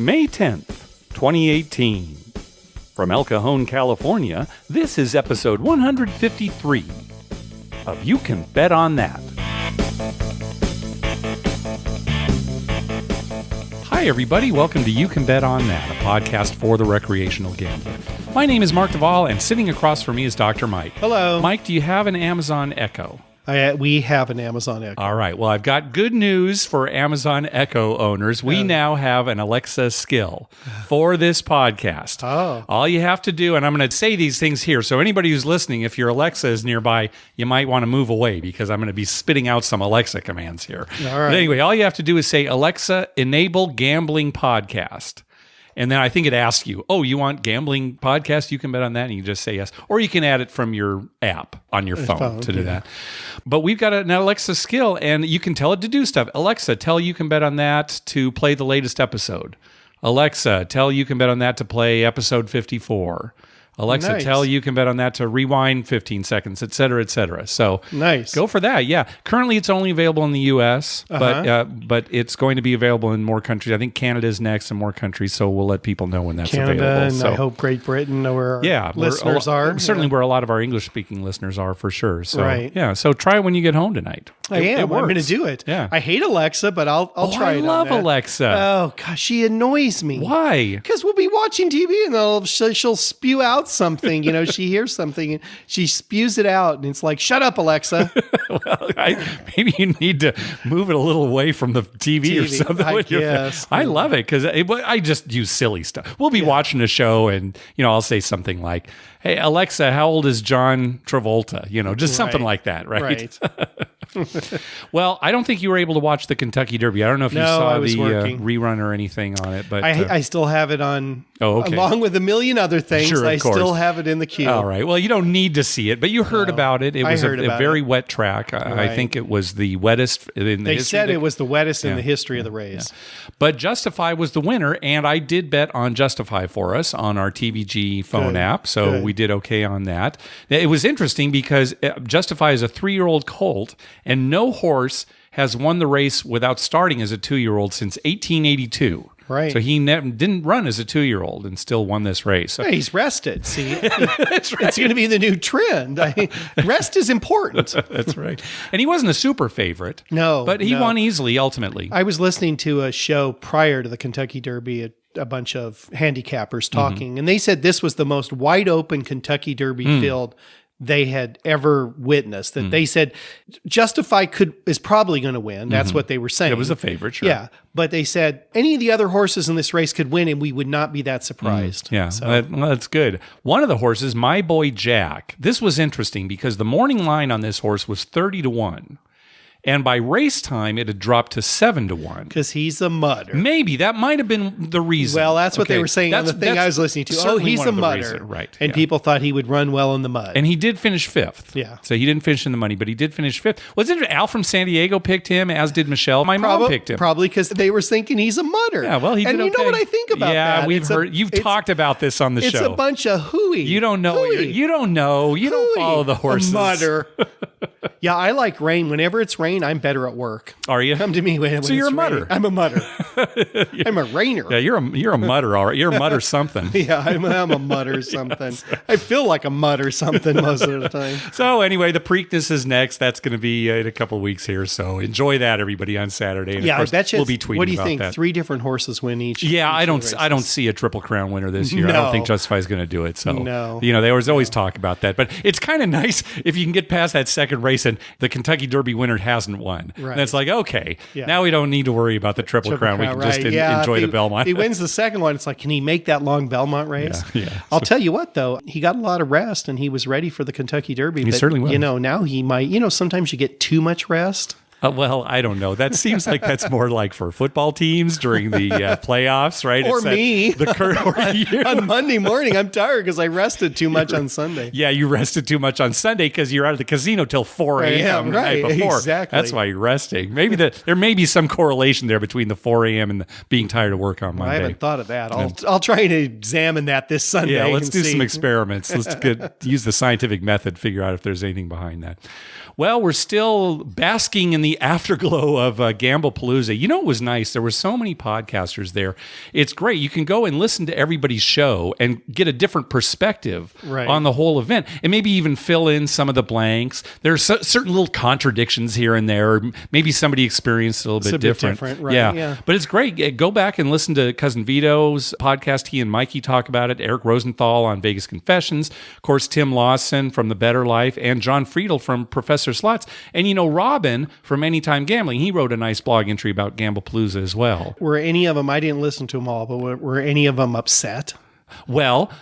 May 10th, 2018. From El Cajon, California, this is episode 153 of You Can Bet on That. Hi, everybody. Welcome to You Can Bet on That, a podcast for the recreational gambler. My name is Mark Duvall, and sitting across from me is Dr. Mike. Hello. Mike, do you have an Amazon Echo? We have an Amazon Echo. All right. Well, I've got good news for Amazon Echo owners. We now have an Alexa skill for this podcast. Oh. All you have to do, and I'm going to say these things here, so anybody who's listening, if your Alexa is nearby, you might want to move away because I'm going to be spitting out some Alexa commands here. All right. But anyway, all you have to do is say, Alexa, enable gambling podcast. And then I think it asks you, oh, you want gambling podcast? You can bet on that. And you just say yes. Or you can add it from your app on your phone to do that. But we've got an Alexa skill, and you can tell it to do stuff. Alexa, tell You Can Bet on That to play the latest episode. Alexa, tell You Can Bet on That to play episode 54. Alexa, nice. tell You Can Bet on That to rewind 15 seconds, et cetera, et cetera. So nice. Go for that. Yeah. Currently, it's only available in the U.S., but it's going to be available in more countries. I think Canada's next and more countries, so we'll let people know when that's Canada, available. and So, I hope Great Britain know where our listeners are. Certainly where a lot of our English-speaking listeners are, for sure. So, right. Yeah. So try it when you get home tonight. I am. I'm going to do it. Yeah. I hate Alexa, but I'll try it. I love Alexa. Oh, gosh, she annoys me. Why? Because we'll be watching TV and she'll spew out something. You know, she hears something and she spews it out, and it's like, shut up, Alexa. Well, maybe you need to move it a little away from the TV or something. I guess. I love it because I just use silly stuff. We'll be watching a show, and I'll say something like, "Hey Alexa, how old is John Travolta?" Just something like that, right? Well, I don't think you were able to watch the Kentucky Derby. I don't know if you saw the rerun or anything on it, but I still have it on. Oh, okay. Along with a million other things, sure, I course. Still have it in the queue. All right. Well, you don't need to see it, but you heard about it. It was a very wet track. I think it was the wettest in the history. They said it was the wettest in the history of the race. Yeah. But Justify was the winner, and I did bet on Justify for us on our TVG phone app, so we did okay on that. It was interesting because Justify is a 3-year-old colt, and no horse has won the race without starting as a 2-year-old since 1882. Right. So he didn't run as a 2-year-old and still won this race. So, yeah, he's rested. See, that's right. It's going to be the new trend. Rest is important. That's right. And he wasn't a super favorite. No. But he won easily, ultimately. I was listening to a show prior to the Kentucky Derby, a bunch of handicappers talking, and they said this was the most wide open Kentucky Derby field they had ever witnessed. That they said Justify is probably going to win. That's what they were saying. It was a favorite, sure. Yeah, but they said any of the other horses in this race could win, and we would not be that surprised. Yeah, so. That's good. One of the horses, My Boy Jack. This was interesting because the morning line on this horse was 30-1. And by race time, it had dropped to 7-1. Because he's a mudder. Maybe. That might have been the reason. Well, that's what they were saying on the thing I was listening to. Oh, he's a mudder. Right. And people thought he would run well in the mud. And he did finish 5th. Yeah. So he didn't finish in the money, but he did finish 5th. Was it Al from San Diego picked him, as did Michelle? My mom picked him. Probably because they were thinking he's a mudder. Yeah, well, he did and you know what I think about that? Yeah, we've heard. You've talked about this on the show. It's a bunch of hooey. You don't know. You don't know. You don't follow the horses. A mudder. Yeah, I like rain. Whenever it's rain, I'm better at work. Are you? Come to me when so you're it's a mudder. Rain. I'm a mudder. I'm a rainer. Yeah, you're a mudder, all right. You're a mudder something. Yeah, I'm a mudder something. I feel like a mudder something most of the time. So anyway, the Preakness is next. That's going to be in a couple of weeks here. So enjoy that, everybody, on Saturday. And yeah, of course, we'll be tweeting about that. What do you think? 3 different horses win each. Yeah, I don't see a Triple Crown winner this year. No. I don't think Justify is going to do it. So no. They always talk about that. But it's kind of nice if you can get past that second race and the Kentucky Derby winner hasn't won. Right. And it's like, okay, now we don't need to worry about the Triple Crown. We can just enjoy the Belmont. If he wins the second one, it's like, can he make that long Belmont race? Yeah. I'll tell you what, though, he got a lot of rest and he was ready for the Kentucky Derby. He certainly was. Now he might, sometimes you get too much rest. Well, I don't know. That seems like that's more like for football teams during the playoffs, right? Or me. On Monday morning, I'm tired because I rested too much on Sunday. Yeah, you rested too much on Sunday because you're out of the casino till 4 a.m. the night before. Exactly. That's why you're resting. Maybe there may be some correlation there between the 4 a.m. and being tired of work on Monday. I haven't thought of that. I'll try to examine that this Sunday. Yeah, let's do some experiments. Let's use the scientific method, figure out if there's anything behind that. Well, we're still basking in the the afterglow of GamblePalooza, you know, it was nice. There were so many podcasters there. It's great. You can go and listen to everybody's show and get a different perspective on the whole event, and maybe even fill in some of the blanks. There's certain little contradictions here and there. Or maybe somebody experienced it a little bit different. Right? Yeah, but it's great. Go back and listen to Cousin Vito's podcast. He and Mikey talk about it. Eric Rosenthal on Vegas Confessions. Of course, Tim Lawson from The Better Life, and John Friedel from Professor Slots. And, you know, Robin from Anytime Gambling, he wrote a nice blog entry about GamblePalooza as well. Were any of them, I didn't listen to them all, but were any of them upset? Well,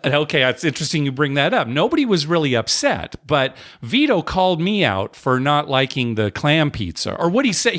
okay, it's interesting you bring that up. Nobody was really upset, but Vito called me out for not liking the clam pizza. Or what he said,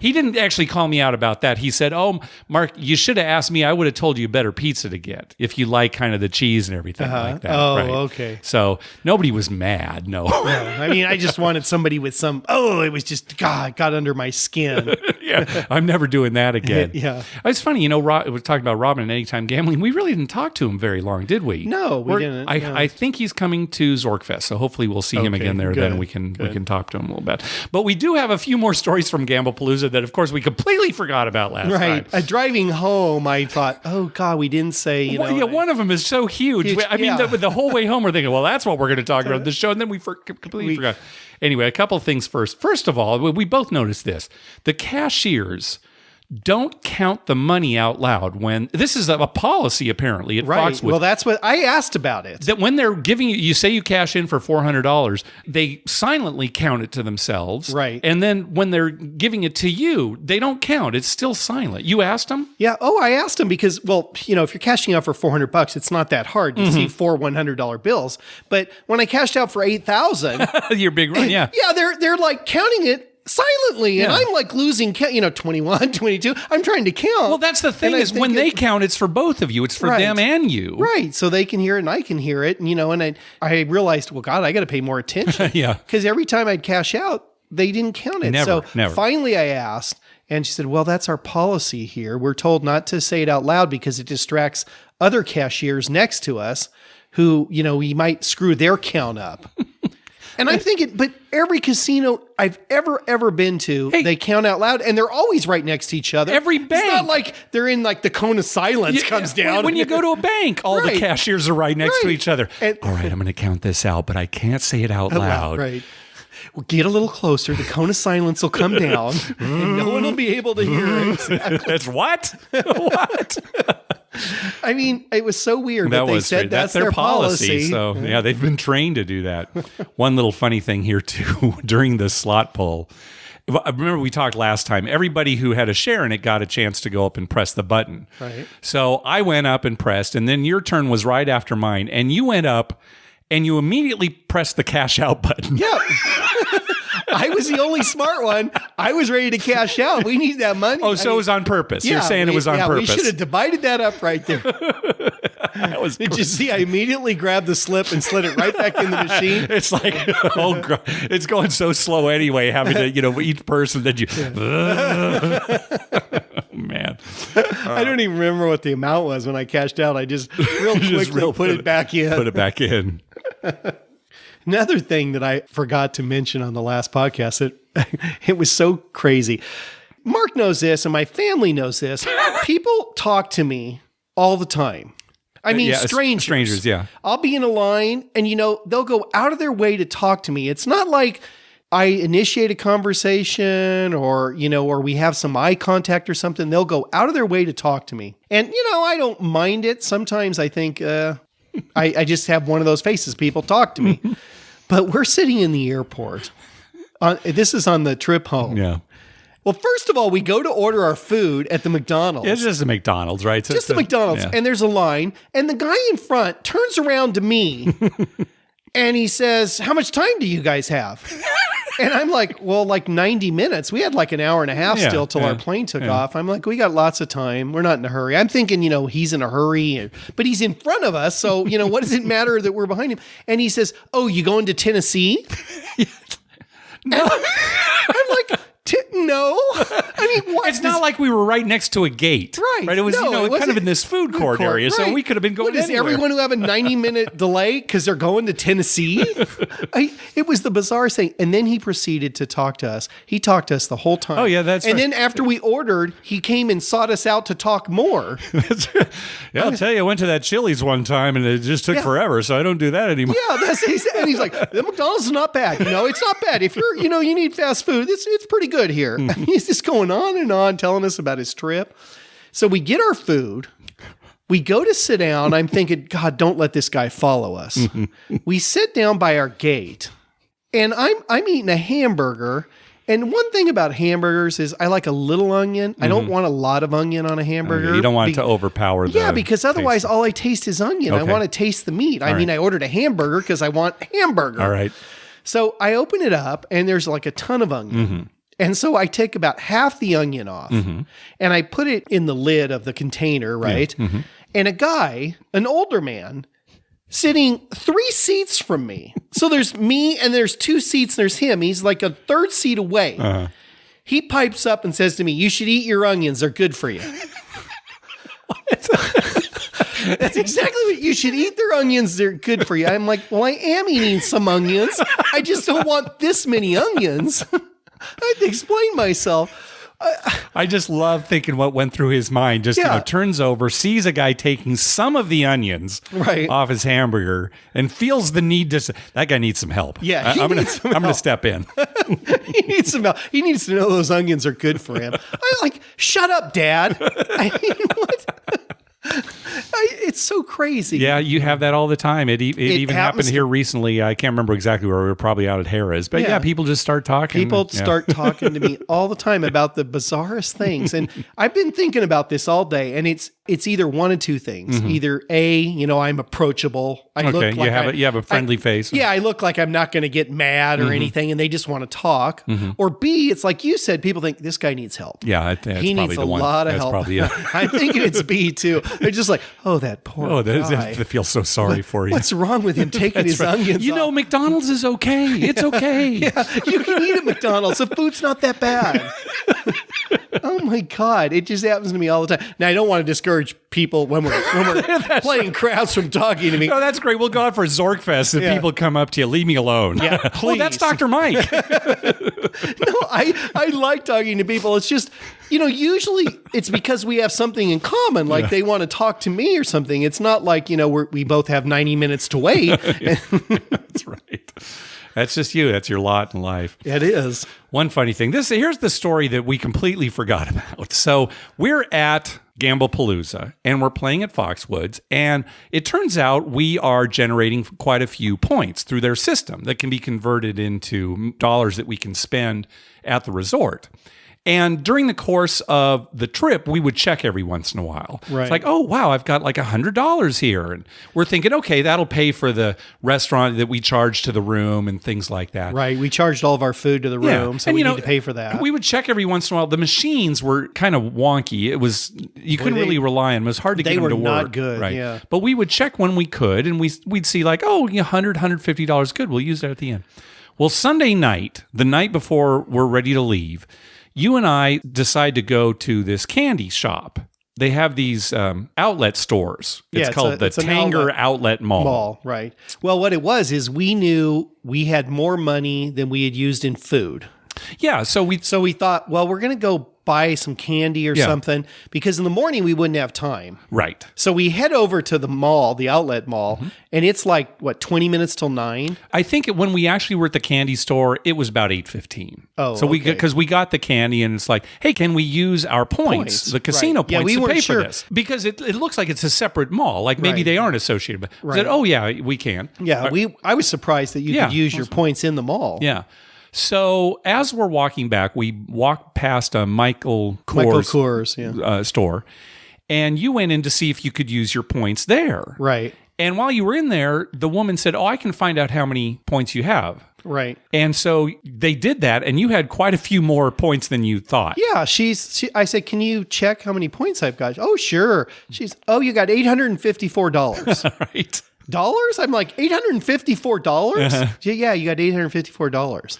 he didn't actually call me out about that. He said, "Oh, Mark, you should have asked me. I would have told you a better pizza to get if you like kind of the cheese and everything like that." Oh, right? Okay. So nobody was mad, no. I mean, I just wanted somebody with some, it was just, God, it got under my skin. Yeah, I'm never doing that again. Yeah. It's funny, you know, we're talking about Robin and Anytime Gambling. We really didn't talk to him very long, did we? No, we didn't. I think he's coming to Zorkfest, so hopefully we'll see him again there. Good, then we can talk to him a little bit. But we do have a few more stories from GamblePalooza that, of course, we completely forgot about last time. Driving home, I thought, oh God, we didn't say, you know. Yeah, one of them is so huge. I mean, the whole way home, we're thinking, well, that's what we're going to talk about in the show, and then we completely forgot. Anyway, a couple of things first. First of all, we both noticed this: the cashiers don't count the money out loud when this is a policy apparently at Foxwoods. Well, that's what I asked about it. That when they're giving you say you cash in for $400, they silently count it to themselves. Right. And then when they're giving it to you, they don't count. It's still silent. You asked them? Yeah. Oh, I asked them because, well, you know, if you're cashing out for $400, it's not that hard to see 4 $100 bills. But when I cashed out for $8,000, your big run, yeah. Yeah, they're like counting it silently, and I'm like losing count, 21, 22. I'm trying to count. Well, that's the thing is when they count, it's for both of you. It's for them and you. Right. So they can hear it and I can hear it. And, you know, and I realized, well, God, I got to pay more attention. Yeah. Because every time I'd cash out, they didn't count it. Never. Finally I asked, and she said, well, that's our policy here. We're told not to say it out loud because it distracts other cashiers next to us who, you know, we might screw their count up. And I'm thinking, but every casino I've ever been to, they count out loud, and they're always right next to each other. Every bank. It's not like they're in like the cone of silence comes down. When you go to a bank, all the cashiers are right next to each other. And, all right, I'm going to count this out, but I can't say it out loud. Right. Well, get a little closer. The cone of silence will come down, and no one will be able to hear it. Exactly. That's what? What? I mean, it was so weird that they said that's their policy. So, yeah, they've been trained to do that. One little funny thing here, too, during the slot pull. I remember we talked last time, everybody who had a share in it got a chance to go up and press the button. Right. So I went up and pressed, and then your turn was right after mine, and you went up and you immediately pressed the cash out button. Yeah. I was the only smart one. I was ready to cash out. We need that money. Oh, so it was on purpose. You're saying it was on purpose. We should have divided that up right there. Did you see? I immediately grabbed the slip and slid it right back in the machine. It's like, oh, God. It's going so slow anyway, having to, you know, each person that you... Man. I don't even remember what the amount was when I cashed out. I just real quickly put it back in. Put it back in. Another thing that I forgot to mention on the last podcast, it was so crazy. Mark knows this, and my family knows this. People talk to me all the time. I mean, strangers. Strangers, yeah. I'll be in a line, and, you know, they'll go out of their way to talk to me. It's not like I initiate a conversation or, you know, or we have some eye contact or something. They'll go out of their way to talk to me. And, you know, I don't mind it. Sometimes I think I just have one of those faces. People talk to me. But we're sitting in the airport. This is on the trip home. Yeah. Well, first of all, we go to order our food at the McDonald's. It's just a McDonald's, right? Just a McDonald's. Yeah. And there's a line. And the guy in front turns around to me and he says, how much time do you guys have? And I'm like, well, like 90 minutes. We had like an hour and a half still till our plane took off. I'm like, we got lots of time. We're not in a hurry. I'm thinking, you know, he's in a hurry, but he's in front of us. So, you know, what does it matter that we're behind him? And he says, oh, you going to Tennessee? No. I'm like, No. I mean, what? It's not like we were right next to a gate. Right. It was, No, it kind of wasn't in this food court area, so right. we could have been going What, is anywhere. everyone who have a 90-minute delay because they're going to Tennessee? It was the bizarre thing. And then he proceeded to talk to us. He talked to us the whole time. Oh, yeah, that's And right. then after we ordered, he came and sought us out to talk more. Yeah, I'll tell you, I went to that Chili's one time and it just took forever, so I don't do that anymore. Yeah, that's what he said. And he's like, the McDonald's is not bad. It's not bad. If you're, you need fast food, it's pretty good here. He's just going on and on telling us about his trip. So we get our food. We go to sit down. I'm thinking, God, don't let this guy follow us. We sit down by our gate, and I'm eating a hamburger. And one thing about hamburgers is I like a little onion. I don't want a lot of onion on a hamburger. You don't want it to overpower the because otherwise taste. all I taste is onion. I Okay. want to taste the meat. I mean, I ordered a hamburger because I want hamburger. All right. So I open it up, and there's like a ton of onion. And so I take about half the onion off, and I put it in the lid of the container, right? And a guy, an older man, sitting 3 seats from me. So there's me, and there's 2 seats, and there's him. He's like a third seat away. He pipes up and says to me, "You should eat your onions. They're good for you." That's exactly what you should eat. Their onions. They're good for you. I'm like, well, I am eating some onions. I just don't want this many onions. I had to explain myself. I just love thinking what went through his mind. Just turns over, sees a guy taking some of the onions off his hamburger, and feels the need to. That guy needs some help. Yeah, I'm gonna step in. He needs some help. He needs to know those onions are good for him. I'm like, shut up, Dad. I mean, what? It's so crazy. Yeah, you have that all the time. It even happened happens here recently. I can't remember exactly where we were, probably out at Harrah's. But yeah, people just start talking. People start talking to me all the time about the bizarrest things. And I've been thinking about this all day, and it's either one of two things. Either A, I'm approachable. I look like you have a friendly face. Yeah, I look like I'm not going to get mad or anything, and they just want to talk. Or B, it's like you said, people think this guy needs help. Yeah, that's he probably needs the a one. lot of That's help. probably it. I'm thinking it's B too. They're just like, oh, that poor guy. I feel so sorry for you. What's wrong with him taking his onions off? McDonald's is okay. It's okay. Yeah, you can eat at McDonald's. The food's not that bad. Oh my God. It just happens to me all the time. Now, I don't want to discourage people when we're playing crowds from talking to me. Oh, that's great. We'll go out for Zorkfest and people come up to you. Leave me alone. Yeah, Oh, please. that's Dr. Mike. No, I like talking to people. It's just, usually it's because we have something in common. Like they want to talk to me or something. It's not like, we both have 90 minutes to wait. That's right. That's just you. That's your lot in life. It is. One funny thing. Here's the story that we completely forgot about. So we're at GamblingPalooza and we're playing at Foxwoods, and it turns out we are generating quite a few points through their system that can be converted into dollars that we can spend at the resort. And during the course of the trip, we would check every once in a while. Right. It's like, oh, wow, I've got like $100 here. And we're thinking, okay, that'll pay for the restaurant that we charge to the room and things like that. Right. We charged all of our food to the room, so we need to pay for that. We would check every once in a while. The machines were kind of wonky. It was, you couldn't really rely on them. It was hard to get them to work. They were not good, right? yeah. But we would check when we could, and we'd see like, oh, $100, $150, good. We'll use that at the end. Well, Sunday night, the night before we're ready to leave, you and I decide to go to this candy shop. They have these outlet stores. It's called the Tanger Outlet Mall. Right. Well, what it was is we knew we had more money than we had used in food. Yeah. So we thought, well, we're going to go buy some candy or something, because in the morning we wouldn't have time. Right. So we head over to the mall, the outlet mall, and it's like, 20 minutes till 9? I think when we actually were at the candy store, it was about 8:15. Oh, so okay. because we got the candy, and it's like, hey, can we use our points, the casino right. Yeah, points, we to weren't pay sure. for this? Because it looks like it's a separate mall. Like maybe Right. they aren't associated. But we said, oh yeah, we can. Yeah, I was surprised that you could use your points in the mall. Yeah. So as we're walking back, we walked past a Michael Kors store, and you went in to see if you could use your points there. Right. And while you were in there, the woman said, oh, I can find out how many points you have. Right. And so they did that, and you had quite a few more points than you thought. Yeah, I said, can you check how many points I've got? Oh, sure. You got $854. Right. Dollars? I'm like, $854? Yeah, you got $854.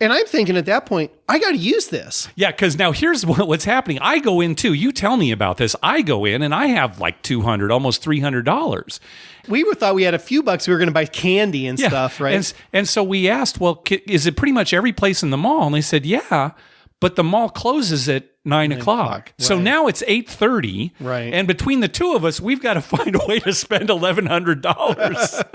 And I'm thinking at that point, I got to use this. Yeah, because now here's what's happening. I go in too. You tell me about this. I go in and I have like $200, almost $300. We thought we had a few bucks. We were going to buy candy and stuff, right? And so we asked, well, is it pretty much every place in the mall? And they said, yeah, but the mall closes at 9 o'clock. Right. So now it's 8:30. Right. And between the two of us, we've got to find a way to spend $1,100.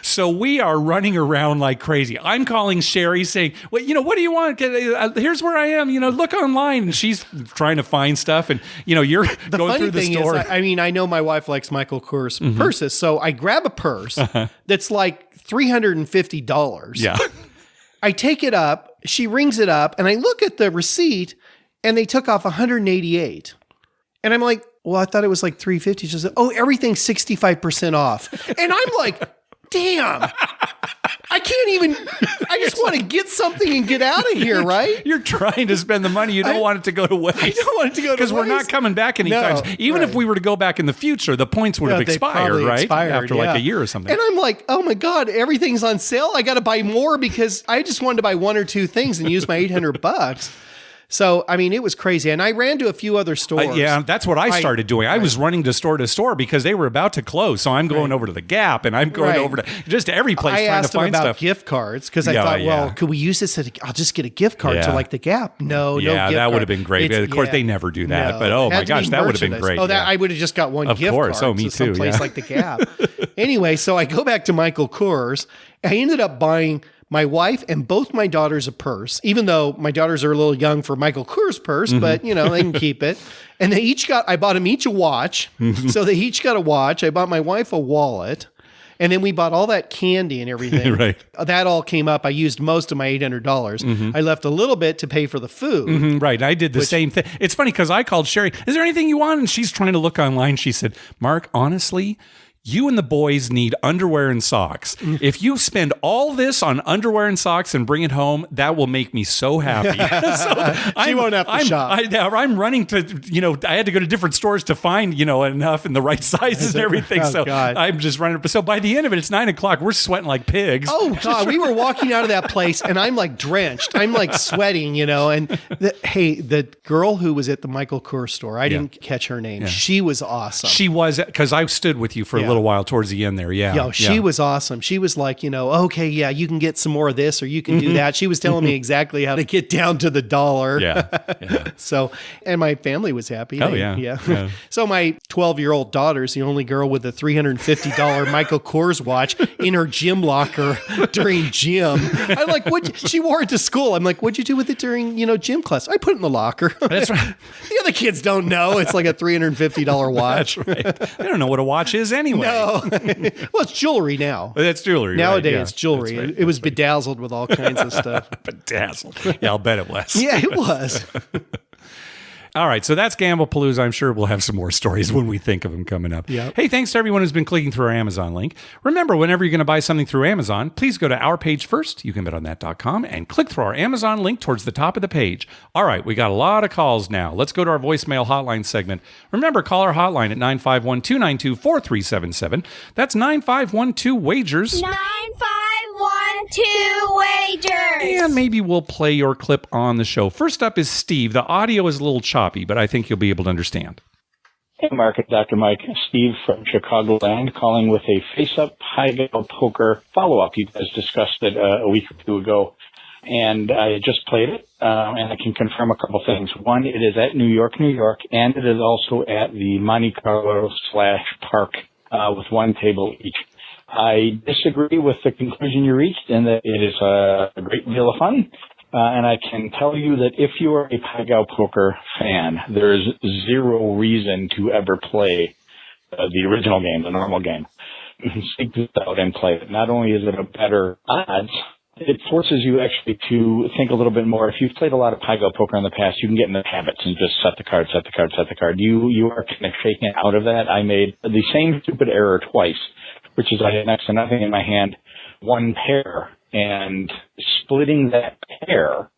So we are running around like crazy. I'm calling Sherry saying, well, what do you want? Here's where I am. Look online. And she's trying to find stuff. And, you're going through the store. Is, I know my wife likes Michael Kors purses. So I grab a purse that's like $350. Yeah. I take it up. She rings it up. And I look at the receipt and they took off $188. And I'm like, well, I thought it was like $350. She said, oh, everything's 65% off. And I'm like, damn, I can't even, I just want to get something and get out of here, right? You're trying to spend the money. You don't want it to go to waste. I don't want it to go to waste. Because we're not coming back anytime. Even if we were to go back in the future, the points would have expired, right? After like a year or something. And I'm like, oh my God, everything's on sale. I got to buy more because I just wanted to buy one or two things and use my $800. So, it was crazy. And I ran to a few other stores. Yeah, that's what I started doing. I was running to store because they were about to close. So I'm going over to the Gap and I'm going over to just every place trying to find stuff. I asked about gift cards because I thought, well, could we use this? I'll just get a gift card to like the Gap. No gift card. Yeah, that would have been great. Of course, they never do that. No, but oh my gosh, that would have been great. Oh, I would have just got one gift card. Oh, me too. Someplace like the Gap. Anyway, so I go back to Michael Kors. I ended up buying my wife and both my daughters a purse, even though my daughters are a little young for Michael Kors purse, but they can keep it. And I bought them each a watch. So they each got a watch. I bought my wife a wallet. And then we bought all that candy and everything. Right. That all came up. I used most of my $800. I left a little bit to pay for the food. Right. I did the same thing. It's funny because I called Sherry, is there anything you want? And she's trying to look online. She said, Mark, honestly, you and the boys need underwear and socks. If you spend all this on underwear and socks and bring it home, that will make me so happy. She won't have to shop. I'm running to, I had to go to different stores to find, enough and the right sizes and everything. I'm just running. So by the end of it, it's 9 o'clock. We're sweating like pigs. Oh, God. We were walking out of that place and I'm like drenched. I'm like sweating, and the girl who was at the Michael Kors store, I didn't catch her name. Yeah. She was awesome. She was, because I stood with you for a little while towards the end there. Yeah. She was awesome. She was like, okay, yeah, you can get some more of this or you can do that. She was telling me exactly how to get down to the dollar. Yeah. So, and my family was happy. Yeah. So my 12-year-old daughter's the only girl with a $350 Michael Kors watch in her gym locker during gym. I'm like, she wore it to school. I'm like, what'd you do with it during, gym class? I put it in the locker. That's right. The other kids don't know. It's like a $350 watch. That's right. They don't know what a watch is anyway. No. Well, it's jewelry now. That's jewelry. Nowadays, right? It's jewelry. Right. It was bedazzled with all kinds of stuff. Bedazzled. Yeah, I'll bet it was. Yeah, it was. All right, so that's GamblePalooza. I'm sure we'll have some more stories when we think of them coming up. Yep. Hey, thanks to everyone who's been clicking through our Amazon link. Remember, whenever you're going to buy something through Amazon, please go to our page first, youcanbetonthat.com, and click through our Amazon link towards the top of the page. All right, we got a lot of calls now. Let's go to our voicemail hotline segment. Remember, call our hotline at 951-292-4377. That's 9512-WAGERS. 9512-WAGERS. And maybe we'll play your clip on the show. First up is Steve. The audio is a little choppy, but I think you'll be able to understand. Hey, Mark, it's Dr. Mike. Steve from Chicagoland calling with a face-up Kaiba Poker follow-up. You guys discussed it a week or two ago, and I just played it, and I can confirm a couple things. One, it is at New York, and it is also at the Monte Carlo /park with one table each. I disagree with the conclusion you reached in that it is a great deal of fun. And I can tell you that if you are a Kaiba Poker fan, there is zero reason to ever play the original game, the normal game. Seek this out and play it. Not only is it a better odds, it forces you actually to think a little bit more. If you've played a lot of Kaiba Poker in the past, you can get in the habits and just set the card. You are kind of shaken out of that. I made the same stupid error twice, which is I had next to nothing in my hand, one pair, and splitting that pair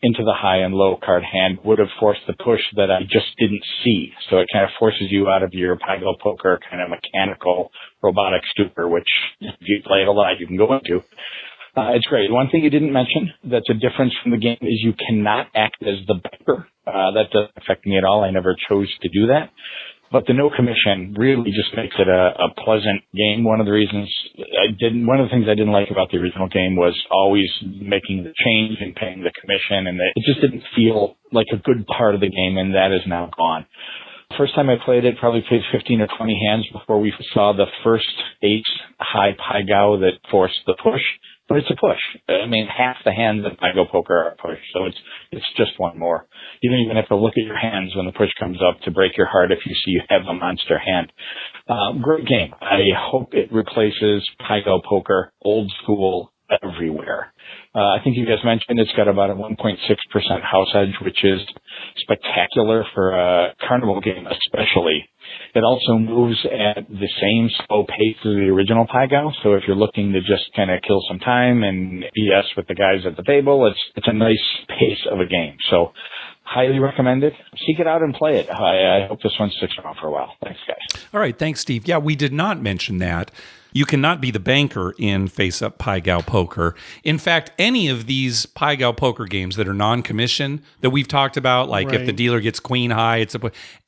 into the high and low card hand would have forced the push that I just didn't see. So it kind of forces you out of your Kaiba Poker kind of mechanical robotic stupor, which if you play it a lot, you can go into. It's great. One thing you didn't mention that's a difference from the game is you cannot act as the banker. That doesn't affect me at all. I never chose to do that. But the no commission really just makes it a pleasant game. One of the things I didn't like about the original game was always making the change and paying the commission, and it just didn't feel like a good part of the game, and that is now gone. First time I played it, probably played 15 or 20 hands before we saw the first ace high pai gow that forced the push. But it's a push. I mean, half the hands in Kaiba Poker are a push, so it's just one more. You don't even have to look at your hands when the push comes up to break your heart if you see you have a monster hand. Great game. I hope it replaces Kaiba Poker, old school, everywhere. I think you guys mentioned it's got about a 1.6% house edge, which is spectacular for a carnival game especially. It also moves at the same slow pace as the original pai gow, so if you're looking to just kind of kill some time and BS with the guys at the table, it's a nice pace of a game. So highly recommend it. Seek it out and play it. I hope this one sticks around for a while. Thanks, guys. All right. Thanks, Steve. Yeah, we did not mention that. You cannot be the banker in face-up pai gow poker. In fact, any of these pai gow poker games that are non-commission that we've talked about, like if the dealer gets queen high,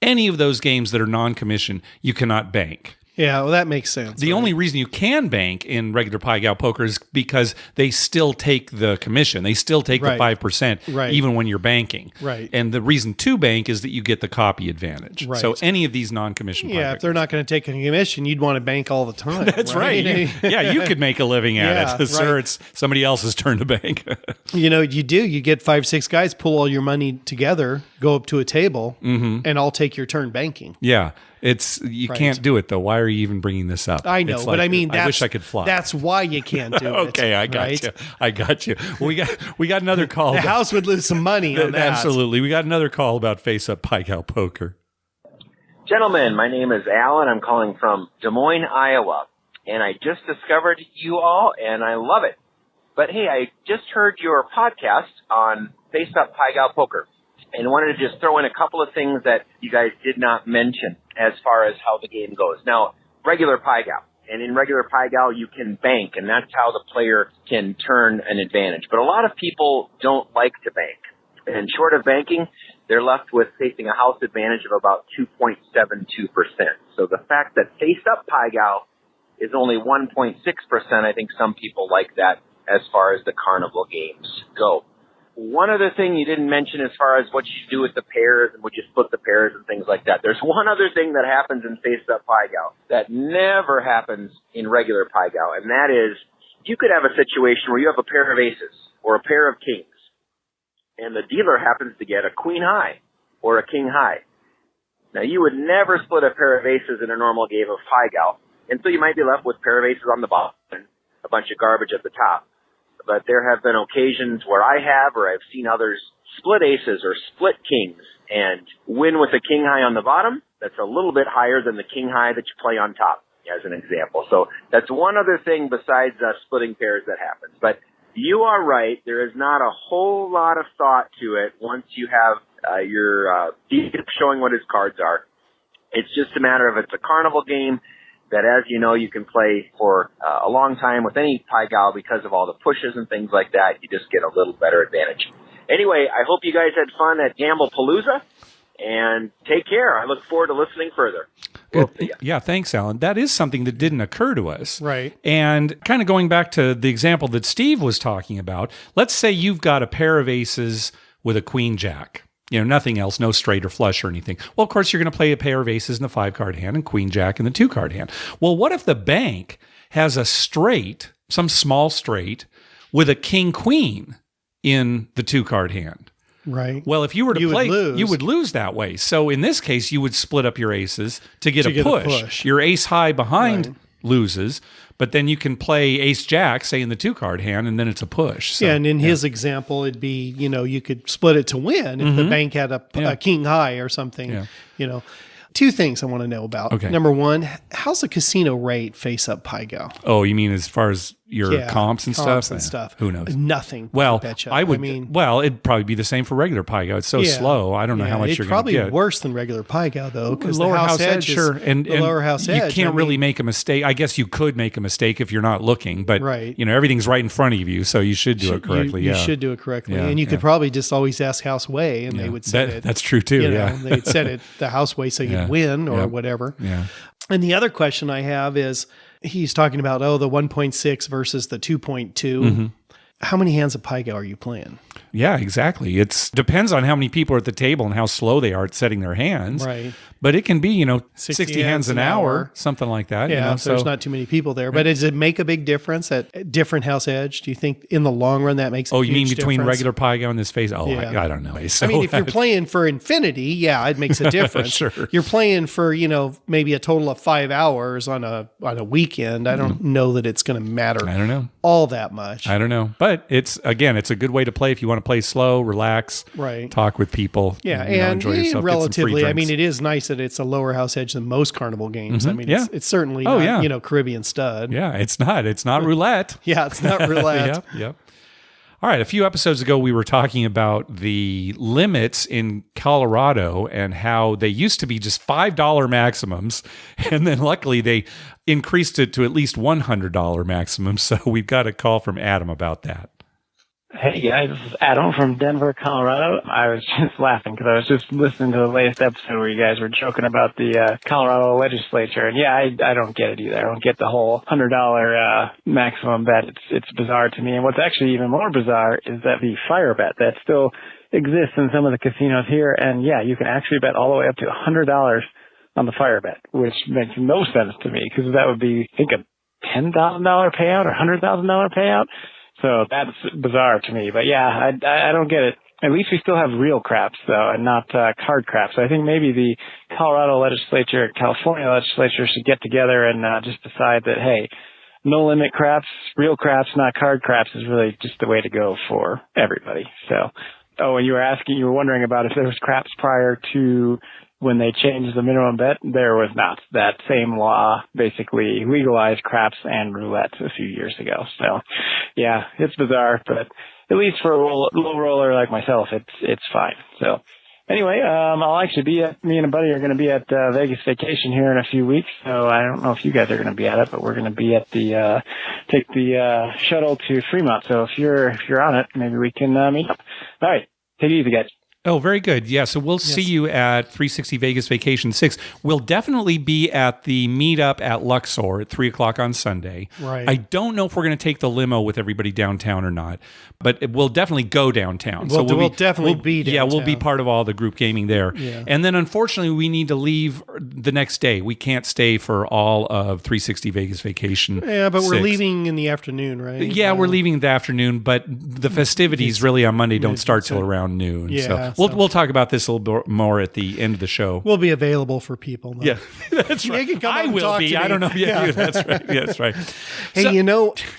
any of those games that are non-commission, you cannot bank. Yeah, well, that makes sense. The only reason you can bank in regular pai gow poker is because they still take the commission. They still take the 5%, even when you're banking. Right. And the reason to bank is that you get the copy advantage. Right. So any of these non-commission pai gow if they're not going to take a commission, you'd want to bank all the time. That's right. You could make a living at it. Sir, it's somebody else's turn to bank. You get 5-6 guys, pull all your money together, go up to a table, and I'll take your turn banking. Yeah. You can't do it though. Why are you even bringing this up? I know, but I mean, I wish I could fly. That's why you can't do it. Okay, I got you. We got another call. The house would lose some money on that. Absolutely. We got another call about face-up pai gow poker. Gentlemen, my name is Alan. I'm calling from Des Moines, Iowa, and I just discovered you all, and I love it. But hey, I just heard your podcast on face-up pai gow poker, and wanted to just throw in a couple of things that you guys did not mention as far as how the game goes. Now, regular pai gow. And in regular pai gow, you can bank, and that's how the player can turn an advantage. But a lot of people don't like to bank. And short of banking, they're left with facing a house advantage of about 2.72%. So the fact that face-up pai gow is only 1.6%, I think some people like that as far as the carnival games go. One other thing you didn't mention as far as what you do with the pairs and would you split the pairs and things like that. There's one other thing that happens in face-up pai gow that never happens in regular pai gow, and that is you could have a situation where you have a pair of aces or a pair of kings, and the dealer happens to get a queen high or a king high. Now, you would never split a pair of aces in a normal game of pai gow, and so you might be left with a pair of aces on the bottom and a bunch of garbage at the top. But there have been occasions where I have, or I've seen others split aces or split kings and win with a king high on the bottom. That's a little bit higher than the king high that you play on top, as an example. So that's one other thing besides splitting pairs that happens. But you are right. There is not a whole lot of thought to it once you have your dealer showing what his cards are. It's just a matter of it's a carnival game that, as you know, you can play for a long time with any pai gow because of all the pushes and things like that. You just get a little better advantage. Anyway, I hope you guys had fun at GamblingPalooza, and take care. I look forward to listening further. Yeah, thanks, Alan. That is something that didn't occur to us. Right. And kind of going back to the example that Steve was talking about, let's say you've got a pair of aces with a queen jack. Nothing else, no straight or flush or anything. Well, of course, you're going to play a pair of aces in the 5-card hand and queen jack in the 2-card hand. Well, what if the bank has a straight, some small straight, with a king queen in the 2-card hand? Right. Well, if you were to play, you would lose that way. So in this case, you would split up your aces to get a push. Your ace high behind loses, but then you can play ace jack, say in the 2-card hand, and then it's a push. So, and in his example, it'd be, you could split it to win if the bank had a king high or something, Two things I want to know about. Okay. Number one, how's the casino rate face up pai gow? Oh, you mean as far as your comps and stuff? Who knows? Nothing. Well, betcha. well, it'd probably be the same for regular Pai Gow. It's so slow. I don't know how much you're going to get. Probably worse than regular Pai Gow though, because lower house edge, sure, and lower house edge. You can't really make a mistake. I guess you could make a mistake if you're not looking, but everything's right in front of you, so you should do it correctly. You should do it correctly, and you could probably just always ask house way, and they would set it. That's true too. They'd set it the house way so you'd win or whatever. Yeah. And the other question I have is, he's talking about the 1.6 versus the 2.2. Mm-hmm. How many hands of Pai Gow are you playing? Yeah, exactly. It depends on how many people are at the table and how slow they are at setting their hands. Right. But it can be, 60 hands an hour, something like that. Yeah, so there's not too many people there. But does it make a big difference at different house edge? Do you think in the long run that makes a huge you mean between difference? Regular Pai Gow and this phase? Oh, I don't know. So if you're playing for infinity, it makes a difference. Sure. You're playing for, maybe a total of 5 hours on a weekend. I don't know that it's going to matter. I don't know. All that much. I don't know. But it's a good way to play if you want to play slow, relax, talk with people. Yeah, and enjoy yourself. Relatively, it is nice that it's a lower house edge than most carnival games. Mm-hmm. It's certainly not, Caribbean stud. Yeah, it's not roulette. Yeah, it's not roulette. Yep. All right, a few episodes ago, we were talking about the limits in Colorado and how they used to be just $5 maximums. And then luckily they increased it to at least $100 maximums. So we've got a call from Adam about that. Hey guys, this is Adam from Denver, Colorado. I was just laughing because I was just listening to the latest episode where you guys were joking about the Colorado legislature. And I don't get it either. I don't get the whole $100 maximum bet. It's bizarre to me. And what's actually even more bizarre is that the fire bet that still exists in some of the casinos here. And you can actually bet all the way up to $100 on the fire bet, which makes no sense to me because that would be, I think, a $10,000 payout or $100,000 payout. So that's bizarre to me. But I don't get it. At least we still have real craps, though, and not card craps. So I think maybe the Colorado legislature, California legislature should get together and just decide that, hey, no limit craps, real craps, not card craps is really just the way to go for everybody. So, and you were wondering about if there was craps prior to when they changed the minimum bet. There was not. That same law basically legalized craps and roulette a few years ago. So, it's bizarre, but at least for a low roller like myself, it's fine. So, anyway, me and a buddy are going to be at Vegas vacation here in a few weeks. So I don't know if you guys are going to be at it, but we're going to be at take the shuttle to Fremont. So if you're on it, maybe we can meet up. All right, take it easy, guys. Oh, very good. Yeah, so we'll see you at 360 Vegas Vacation 6. We'll definitely be at the meetup at Luxor at 3 o'clock on Sunday. Right. I don't know if we're going to take the limo with everybody downtown or not, but we'll definitely go downtown. We'll definitely be downtown. Yeah, we'll be part of all the group gaming there. Yeah. And then, unfortunately, we need to leave the next day. We can't stay for all of 360 Vegas Vacation. Yeah, but 6. We're leaving in the afternoon, right? Yeah, we're leaving in the afternoon, but the festivities really on Monday don't start till around noon. Yeah, so we'll talk about this a little bit more at the end of the show. We'll be available for people. Though. Yeah, that's right. I will be. I don't know. Yeah, that's right. Yeah, that's right. Hey,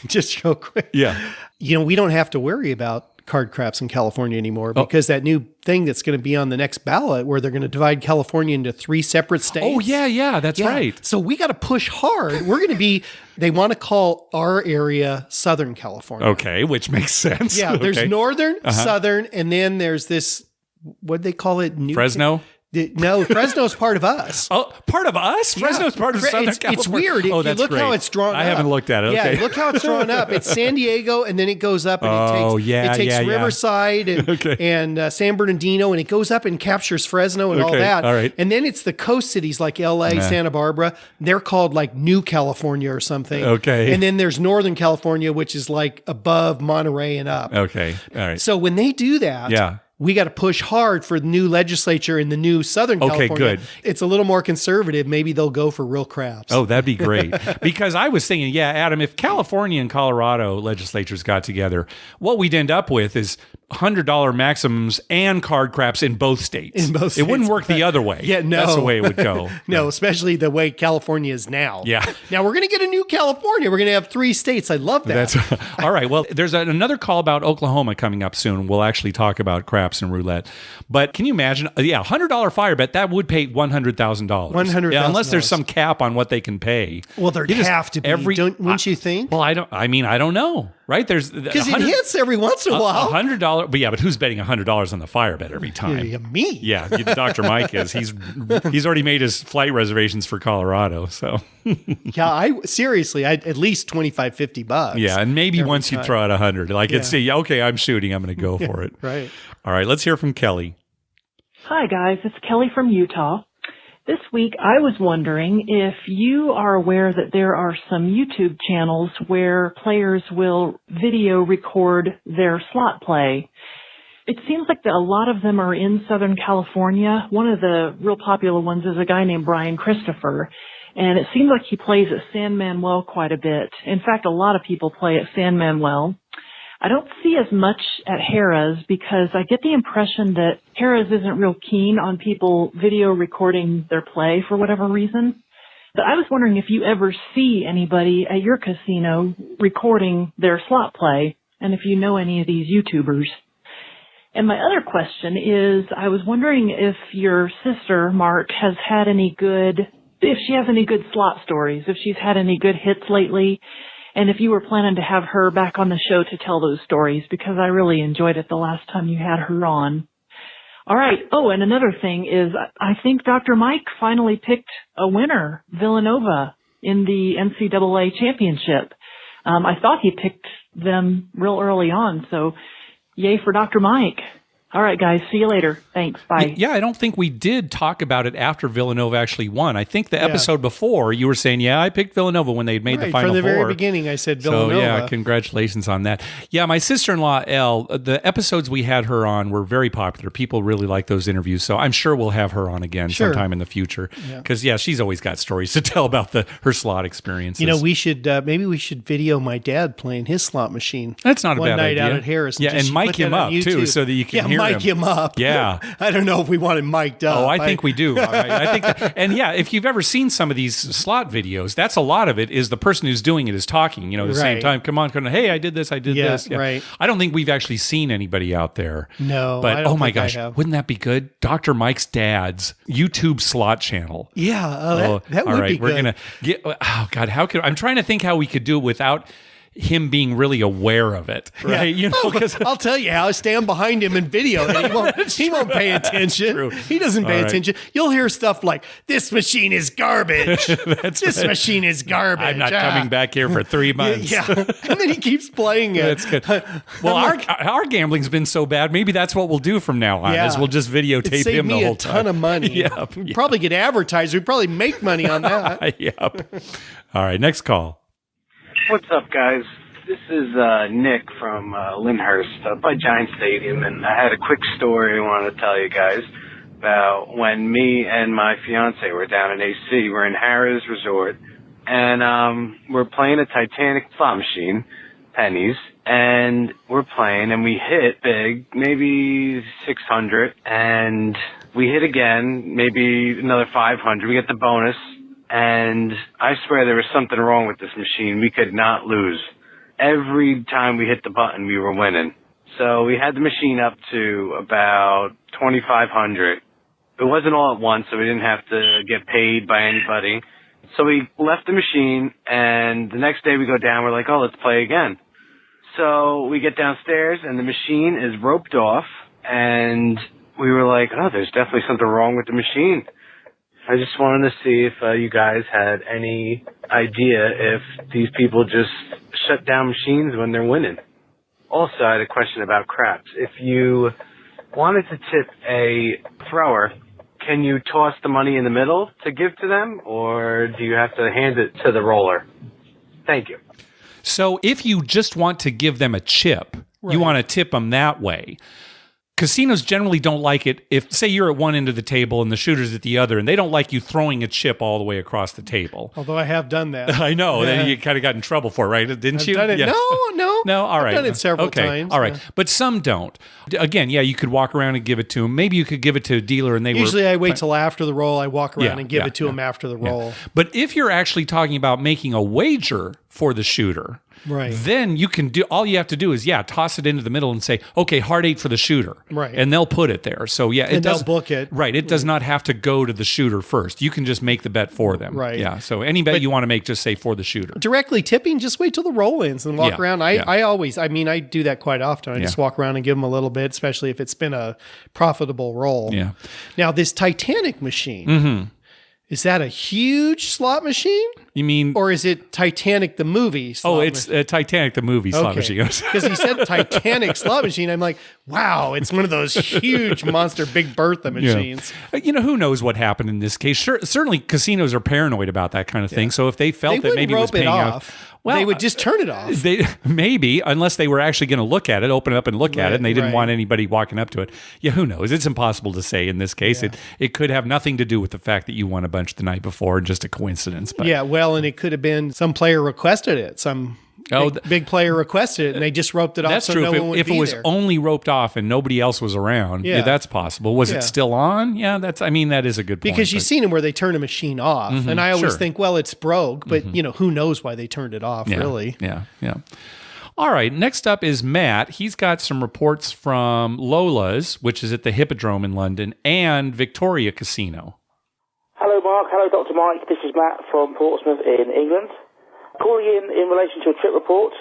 just real quick. Yeah. We don't have to worry about card craps in California anymore because that new thing that's going to be on the next ballot where they're going to divide California into 3 separate states. Oh, yeah, that's right. So we got to push hard. We're going to be, they want to call our area Southern California. Okay, which makes sense. Yeah, there's Northern, Southern, and then there's this, what do they call it? Fresno? No, Fresno's part of us. Oh, part of us? Fresno's part of Southern California. It's weird. If that's you look great. how it's drawn up. I haven't looked at it. Okay. Yeah, look how it's drawn up. It's San Diego, and then it goes up, and it takes Riverside and San Bernardino, and it goes up and captures Fresno and all that. All right. And then it's the coast cities like L.A., Santa Barbara. They're called like New California or something. Okay. And then there's Northern California, which is like above Monterey and up. Okay. All right. So when they do that, we got to push hard for the new legislature in the new Southern California. Okay, good. It's a little more conservative. Maybe they'll go for real craps. Oh, that'd be great. Because I was thinking, Adam, if California and Colorado legislatures got together, what we'd end up with is $100 maximums and card craps in both states. It wouldn't work the other way. Yeah, no. That's the way it would go. No, especially the way California is now. Yeah. Now we're going to get a new California. We're going to have 3 states. I love that. All right. Well, there's another call about Oklahoma coming up soon. We'll actually talk about craps craps and roulette. But can you imagine? Yeah, $100 fire bet, that would pay $100,000. $100,000. Yeah, unless there's some cap on what they can pay. Well, there'd have to be. Wouldn't you think? Well, I don't know. Right? There's because it hits every once in a while. $100, but who's betting $100 on the fire bet every time? Yeah, me. Yeah, Dr. Mike is. He's already made his flight reservations for Colorado. So yeah, I'd at least $25-50. Yeah, and maybe once you throw out 100, like it's okay, I'm shooting, I'm going to go for it. Right. All right, let's hear from Kelly. Hi guys, it's Kelly from Utah. This week, I was wondering if you are aware that there are some YouTube channels where players will video record their slot play. It seems like a lot of them are in Southern California. One of the real popular ones is a guy named Brian Christopher, and it seems like he plays at San Manuel quite a bit. In fact, a lot of people play at San Manuel. I don't see as much at Harrah's because I get the impression that Harrah's isn't real keen on people video recording their play for whatever reason. But I was wondering if you ever see anybody at your casino recording their slot play, and if you know any of these YouTubers. And my other question is, I was wondering if your sister, Mark, if she has any good slot stories, if she's had any good hits lately, and if you were planning to have her back on the show to tell those stories, because I really enjoyed it the last time you had her on. All right. Oh, and another thing is, I think Dr. Mike finally picked a winner, Villanova, in the NCAA championship. I thought he picked them real early on, so yay for Dr. Mike. All right, guys. See you later. Thanks. Bye. Yeah, I don't think we did talk about it after Villanova actually won. I think the episode before, you were saying, I picked Villanova when they'd made the Final Four. From the very beginning, I said Villanova. So, yeah, congratulations on that. Yeah, my sister-in-law, Elle, the episodes we had her on were very popular. People really like those interviews, so I'm sure we'll have her on again sometime in the future. Because, she's always got stories to tell about her slot experiences. We should maybe we should video my dad playing his slot machine. That's not a bad idea. One night out at Harris. Yeah, and mic him up, too, so that you can hear mic him up. Yeah. I don't know if we want him mic'd up. Oh, I think we do. I think that, and if you've ever seen some of these slot videos, that's a lot of it is the person who's doing it is talking, at the same time. Come on, hey, I did this, I did this. Yeah. Right. I don't think we've actually seen anybody out there. No. But I don't oh my think gosh, wouldn't that be good? Dr. Mike's dad's YouTube slot channel. Yeah. That would be good. We're going to get, oh God, I'm trying to think how we could do it without him being really aware of it, right? Because I'll tell you how. I stand behind him in video, and he won't pay attention. He doesn't pay attention. You'll hear stuff like, "This machine is garbage. This machine is garbage. I'm not coming back here for 3 months." Yeah, and then he keeps playing it. That's good. Well, our gambling's been so bad. Maybe that's what we'll do from now on. Is we'll just videotape him the whole time. A ton of money. We'd probably get advertisers. We'd probably make money on that. Yep. All right, next call. What's up, guys? This is Nick from Lyndhurst up by Giant Stadium, and I had a quick story I wanted to tell you guys about when me and my fiance were down in AC. We're in Harrah's Resort, and we're playing a Titanic slot machine, pennies, and we're playing, and we hit big, maybe 600, and we hit again, maybe another 500. We get the bonus. And I swear there was something wrong with this machine. We could not lose. Every time we hit the button, we were winning. So we had the machine up to about 2,500. It wasn't all at once, so we didn't have to get paid by anybody. So we left the machine, and the next day we go down. We're like, oh, let's play again. So we get downstairs, and the machine is roped off, and we were like, oh, there's definitely something wrong with the machine. I just wanted to see if you guys had any idea if these people just shut down machines when they're winning. Also, I had a question about craps. If you wanted to tip a thrower, can you toss the money in the middle to give to them, or do you have to hand it to the roller? Thank you. So if you just want to give them a chip, you want to tip them that way. Casinos generally don't like it if, say, you're at one end of the table and the shooter's at the other, and they don't like you throwing a chip all the way across the table. Although I have done that. I know. Then you kind of got in trouble for it, right? Didn't you? Done it. Yeah. No. No, all right. I've done it several okay. times. All right. Yeah. But some don't. Again, yeah, you could walk around and give it to them. Maybe you could give it to a dealer and Usually I wait till after the roll. I walk around and give it to yeah. them after the roll. But if you're actually talking about making a wager for the shooter, Right. then you can do, all you have to do is, toss it into the middle and say, okay, heart 8 for the shooter. Right. And they'll put it there. So And they'll book it. Right. It does not have to go to the shooter first. You can just make the bet for them. Right. Yeah. So any bet you want to make, just say for the shooter. Directly tipping, just wait till the roll ends and walk Yeah, around. I do that quite often. I just walk around and give them a little bit, especially if it's been a profitable roll. Yeah. Now, this Titanic machine, is that a huge slot machine? You mean, Or is it Titanic the movie slot it's Titanic the movie slot machine. Because he said Titanic slot machine. I'm like, wow, it's one of those huge monster Big Bertha machines. Who knows what happened in this case? Sure, certainly casinos are paranoid about that kind of thing. So if they felt that maybe it was paying out, they would just turn it off. Maybe, unless they were actually going to look at it, open it up and look at it, and they didn't want anybody walking up to it. Yeah, who knows? It's impossible to say in this case. Yeah. It could have nothing to do with the fact that you won a bunch the night before, just a coincidence. But. Yeah, well, and it could have been some player requested it. Some big player requested it, and they just roped it off. That's so true. No one would if it was only roped off and nobody else was around, that's possible. Was it still on? Yeah, that is a good point. Because you've seen them where they turn a machine off, and I always think, well, it's broke, but who knows why they turned it off? Really? Yeah. All right. Next up is Matt. He's got some reports from Lola's, which is at the Hippodrome in London, and Victoria Casino. Hello, Mark. Hello, Dr. Mike. This is Matt from Portsmouth in England. Calling in relation to a trip report,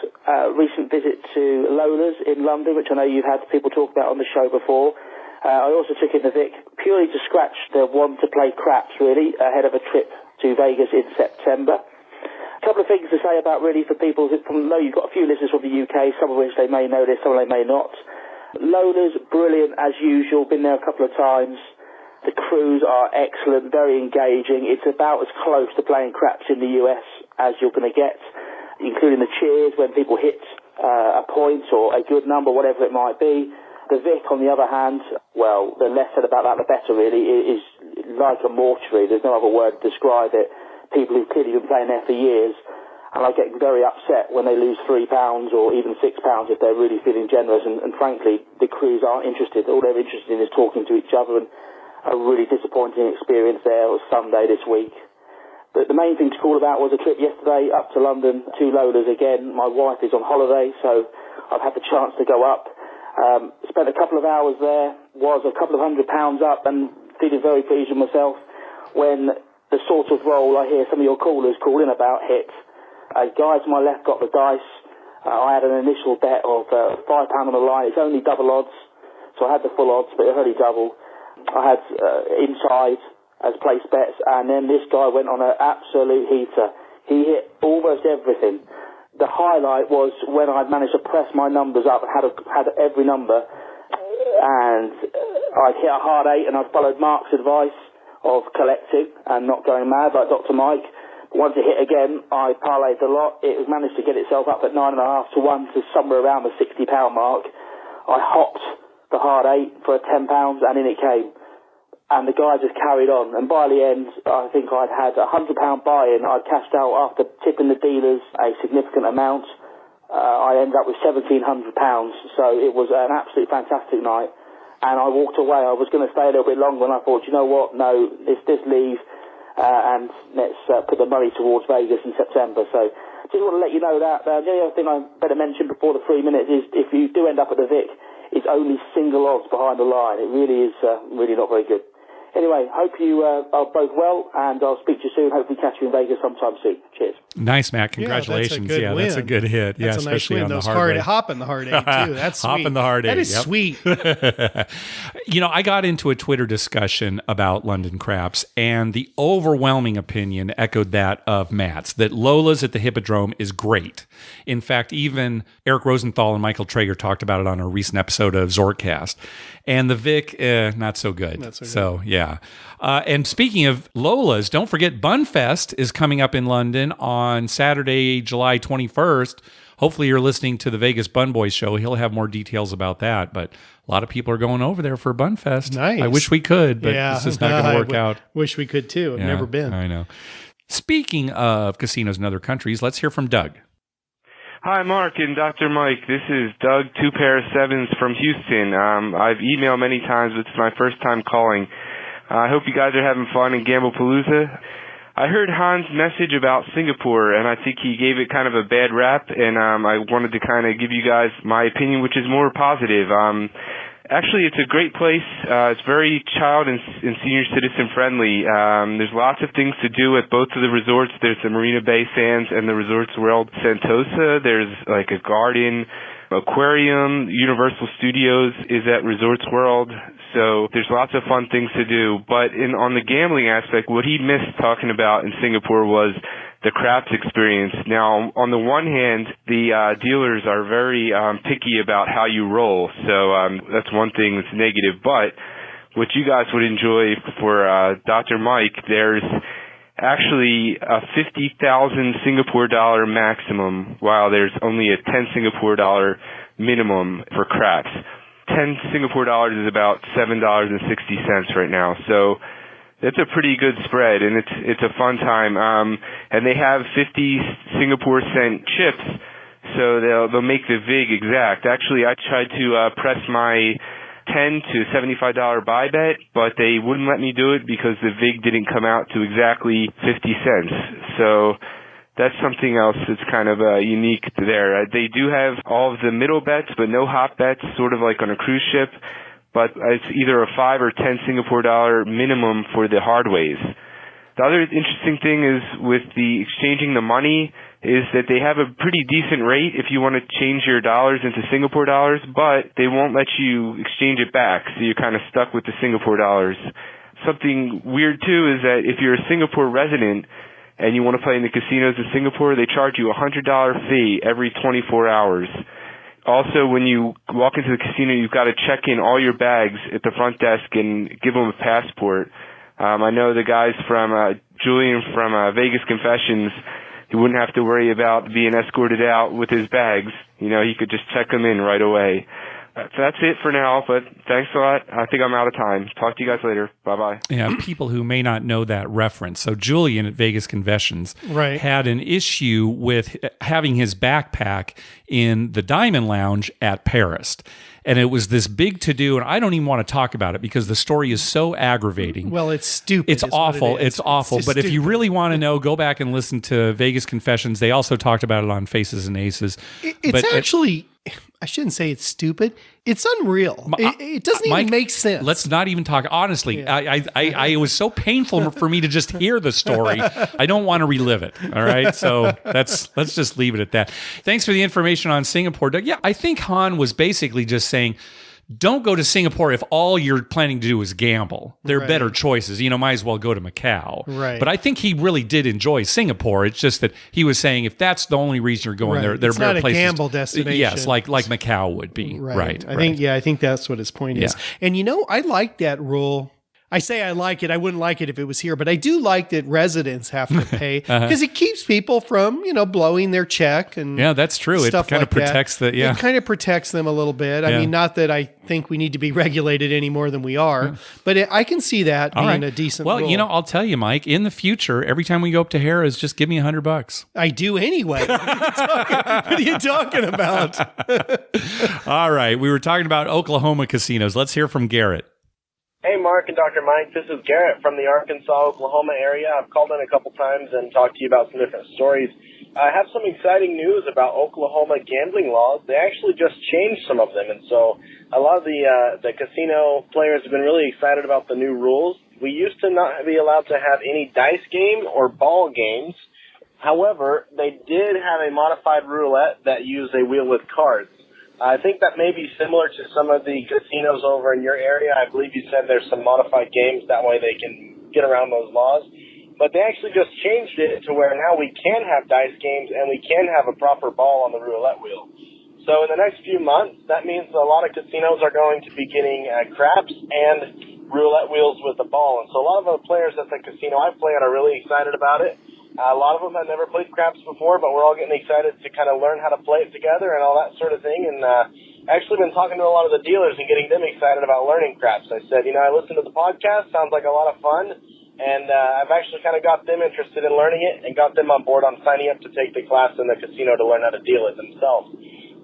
recent visit to Lola's in London, which I know you've had people talk about on the show before. I also took in the Vic purely to scratch the want to play craps, really, ahead of a trip to Vegas in September. A couple of things to say about really for people who know you've got a few listeners from the UK, some of which they may know this, some of them may not. Lola's, brilliant as usual, been there a couple of times. The crews are excellent, very engaging. It's about as close to playing craps in the US as you're going to get, including the cheers when people hit a point or a good number, whatever it might be. The Vic, on the other hand, well, the less said about that, the better, really. It is like a mortuary. There's no other word to describe it. People who've clearly been playing there for years, and I get very upset when they lose £3 or even £6 if they're really feeling generous. And frankly, the crews aren't interested. All they're interested in is talking to each other, and a really disappointing experience there. It was Sunday this week. But the main thing to call about was a trip yesterday up to London, to Lola's again. My wife is on holiday, so I've had the chance to go up. Spent a couple of hours there, was a couple of £100 up, and feeling very pleased with myself when the sort of roll I hear some of your callers call in about hit. A guy to my left got the dice. I had an initial bet of £5 on the line. It's only double odds, so I had the full odds, but it was only double. I had inside as place bets, and then this guy went on an absolute heater. He hit almost everything. The highlight was when I managed to press my numbers up and had every number, and I'd hit a hard 8, and I followed Mark's advice of collecting and not going mad like Dr. Mike. But once it hit again, I parlayed the lot. It managed to get itself up at 9.5 to 1 to somewhere around the £60 mark. I hopped the hard 8 for £10, and in it came. And the guy just carried on. And by the end, I think I'd had a £100 buy-in. I'd cashed out after tipping the dealers a significant amount. I ended up with £1,700. So it was an absolutely fantastic night. And I walked away. I was going to stay a little bit longer, and I thought, you know what? No, let's just leave and let's put the money towards Vegas in September. So just want to let you know that. The only other thing I better mention before the 3 minutes is if you do end up at the Vic, it's only single odds behind the line. It really is really not very good. Anyway, hope you are both well, and I'll speak to you soon. Hopefully catch you in Vegas sometime soon. Cheers. Nice, Matt. Congratulations. That's a good hit. That's a nice win. Those hopping the hard 8, too. That's sweet. Hopping the hard 8. That is sweet. I got into a Twitter discussion about London Craps, and the overwhelming opinion echoed that of Matt's, that Lola's at the Hippodrome is great. In fact, even Eric Rosenthal and Michael Traeger talked about it on a recent episode of Zorkcast. And the Vic, not so good. Not so good. So, yeah. And speaking of Lola's, don't forget Bunfest is coming up in London on Saturday, July 21st. Hopefully you're listening to the Vegas Bun Boys show. He'll have more details about that. But a lot of people are going over there for Bunfest. Nice. I wish we could, but it's just not going to work out. Wish we could too. I've never been. I know. Speaking of casinos in other countries, let's hear from Doug. Hi, Mark and Dr. Mike. This is Doug, 2 pair of 7s from Houston. I've emailed many times, but it's my first time calling. I hope you guys are having fun in GamblingPalooza. I heard Han's message about Singapore, and I think he gave it kind of a bad rap, and I wanted to kind of give you guys my opinion, which is more positive. Actually, it's a great place. It's very child and senior citizen friendly. There's lots of things to do at both of the resorts. There's the Marina Bay Sands and the Resorts World Sentosa. There's like a garden, aquarium. Universal Studios is at Resorts World. So there's lots of fun things to do. But on the gambling aspect, what he missed talking about in Singapore was the craps experience. Now, on the one hand, the dealers are very picky about how you roll, so that's one thing that's negative. But what you guys would enjoy for Dr. Mike, there's actually a 50,000 Singapore dollar maximum, while there's only a 10 Singapore dollar minimum for craps. 10 Singapore dollars is about $7.60 right now, so that's a pretty good spread, and it's a fun time. And they have 50 Singapore cent chips, so they'll make the VIG exact. Actually, I tried to press my $10 to $75 buy bet, but they wouldn't let me do it because the VIG didn't come out to exactly 50 cents. So that's something else that's kind of unique there. They do have all of the middle bets, but no hot bets, sort of like on a cruise ship. But it's either a 5 or 10 Singapore dollar minimum for the hardways. The other interesting thing is with the exchanging the money is that they have a pretty decent rate if you want to change your dollars into Singapore dollars, but they won't let you exchange it back, so you're kind of stuck with the Singapore dollars. Something weird too is that if you're a Singapore resident and you want to play in the casinos in Singapore, they charge you a $100 fee every 24 hours. Also, when you walk into the casino, you've got to check in all your bags at the front desk and give them a passport. I know the guys from Julian from Vegas Confessions, he wouldn't have to worry about being escorted out with his bags. You know, he could just check them in right away. So that's it for now, but thanks a lot. I think I'm out of time. Talk to you guys later. Bye-bye. Yeah, people who may not know that reference. So Julian at Vegas Confessions had an issue with having his backpack in the Diamond Lounge at Paris. And it was this big to-do, and I don't even want to talk about it because the story is so aggravating. Well, it's stupid. It's awful. It's awful. But if you really want to know, go back and listen to Vegas Confessions. They also talked about it on Faces and Aces. It's actually... I shouldn't say it's stupid. It's unreal. It doesn't even make sense. Let's not even talk. Honestly, yeah. It was so painful for me to just hear the story. I don't want to relive it. All right. So let's just leave it at that. Thanks for the information on Singapore, Doug. Yeah, I think Han was basically just saying, don't go to Singapore if all you're planning to do is gamble. There are better choices. You know, might as well go to Macau. Right. But I think he really did enjoy Singapore. It's just that he was saying if that's the only reason you're going there, there are better places. It's not a gamble destination. Yes, like Macau would be. Right. I think that's what his point is. And you know, I like that rule. I say I like it. I wouldn't like it if it was here, but I do like that residents have to pay because it keeps people from, blowing their check and that's true. It kind of protects It kind of protects them a little bit. I mean, not that I think we need to be regulated any more than we are, but I can see that being a decent rule. Well, I'll tell you, Mike, in the future, every time we go up to Harrah's, just give me $100. I do anyway. What are you talking about? All right. We were talking about Oklahoma casinos. Let's hear from Garrett. Hey, Mark and Dr. Mike, this is Garrett from the Arkansas, Oklahoma area. I've called in a couple times and talked to you about some different stories. I have some exciting news about Oklahoma gambling laws. They actually just changed some of them, and so a lot of the casino players have been really excited about the new rules. We used to not be allowed to have any dice game or ball games. However, they did have a modified roulette that used a wheel with cards. I think that may be similar to some of the casinos over in your area. I believe you said there's some modified games. That way they can get around those laws. But they actually just changed it to where now we can have dice games and we can have a proper ball on the roulette wheel. So in the next few months, that means a lot of casinos are going to be getting craps and roulette wheels with a ball. And so a lot of the players at the casino I play at are really excited about it. A lot of them have never played craps before, but we're all getting excited to kind of learn how to play it together and all that sort of thing. And actually been talking to a lot of the dealers and getting them excited about learning craps. I said, I listened to the podcast. Sounds like a lot of fun. And I've actually kind of got them interested in learning it and got them on board on signing up to take the class in the casino to learn how to deal it themselves.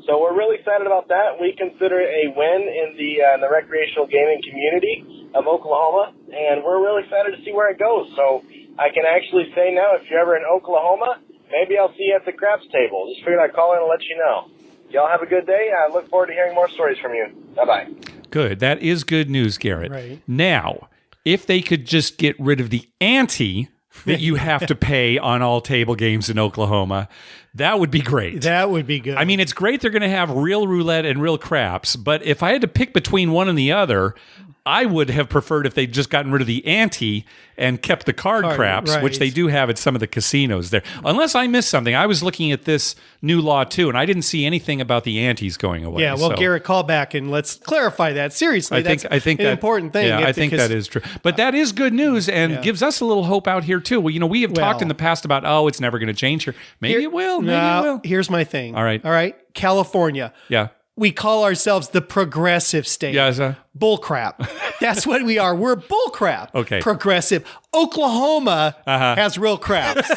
So we're really excited about that. We consider it a win in the recreational gaming community of Oklahoma, and we're really excited to see where it goes. So I can actually say now, if you're ever in Oklahoma, maybe I'll see you at the craps table. Just figured I'd call in and let you know. Y'all have a good day. I look forward to hearing more stories from you. Bye-bye. Good. That is good news, Garrett. Right. Now, if they could just get rid of the ante that you have to pay on all table games in Oklahoma, that would be great. That would be good. I mean, it's great they're going to have real roulette and real craps, but if I had to pick between one and the other, I would have preferred if they'd just gotten rid of the ante and kept the card craps, right. which they do have at some of the casinos there. Unless I missed something. I was looking at this new law too, and I didn't see anything about the antes going away. Yeah, well, so. Garrett, call back and let's clarify that. Seriously, I think that's an that, important thing. Yeah, I think that is true. But that is good news and gives us a little hope out here too. Well, we have talked in the past about, it's never going to change here. Maybe it will. Maybe it will. Here's my thing. All right. California. Yeah. We call ourselves the progressive state. Yeah, bull crap. That's what we are. We're bull crap. Okay. Progressive. Oklahoma has real craps.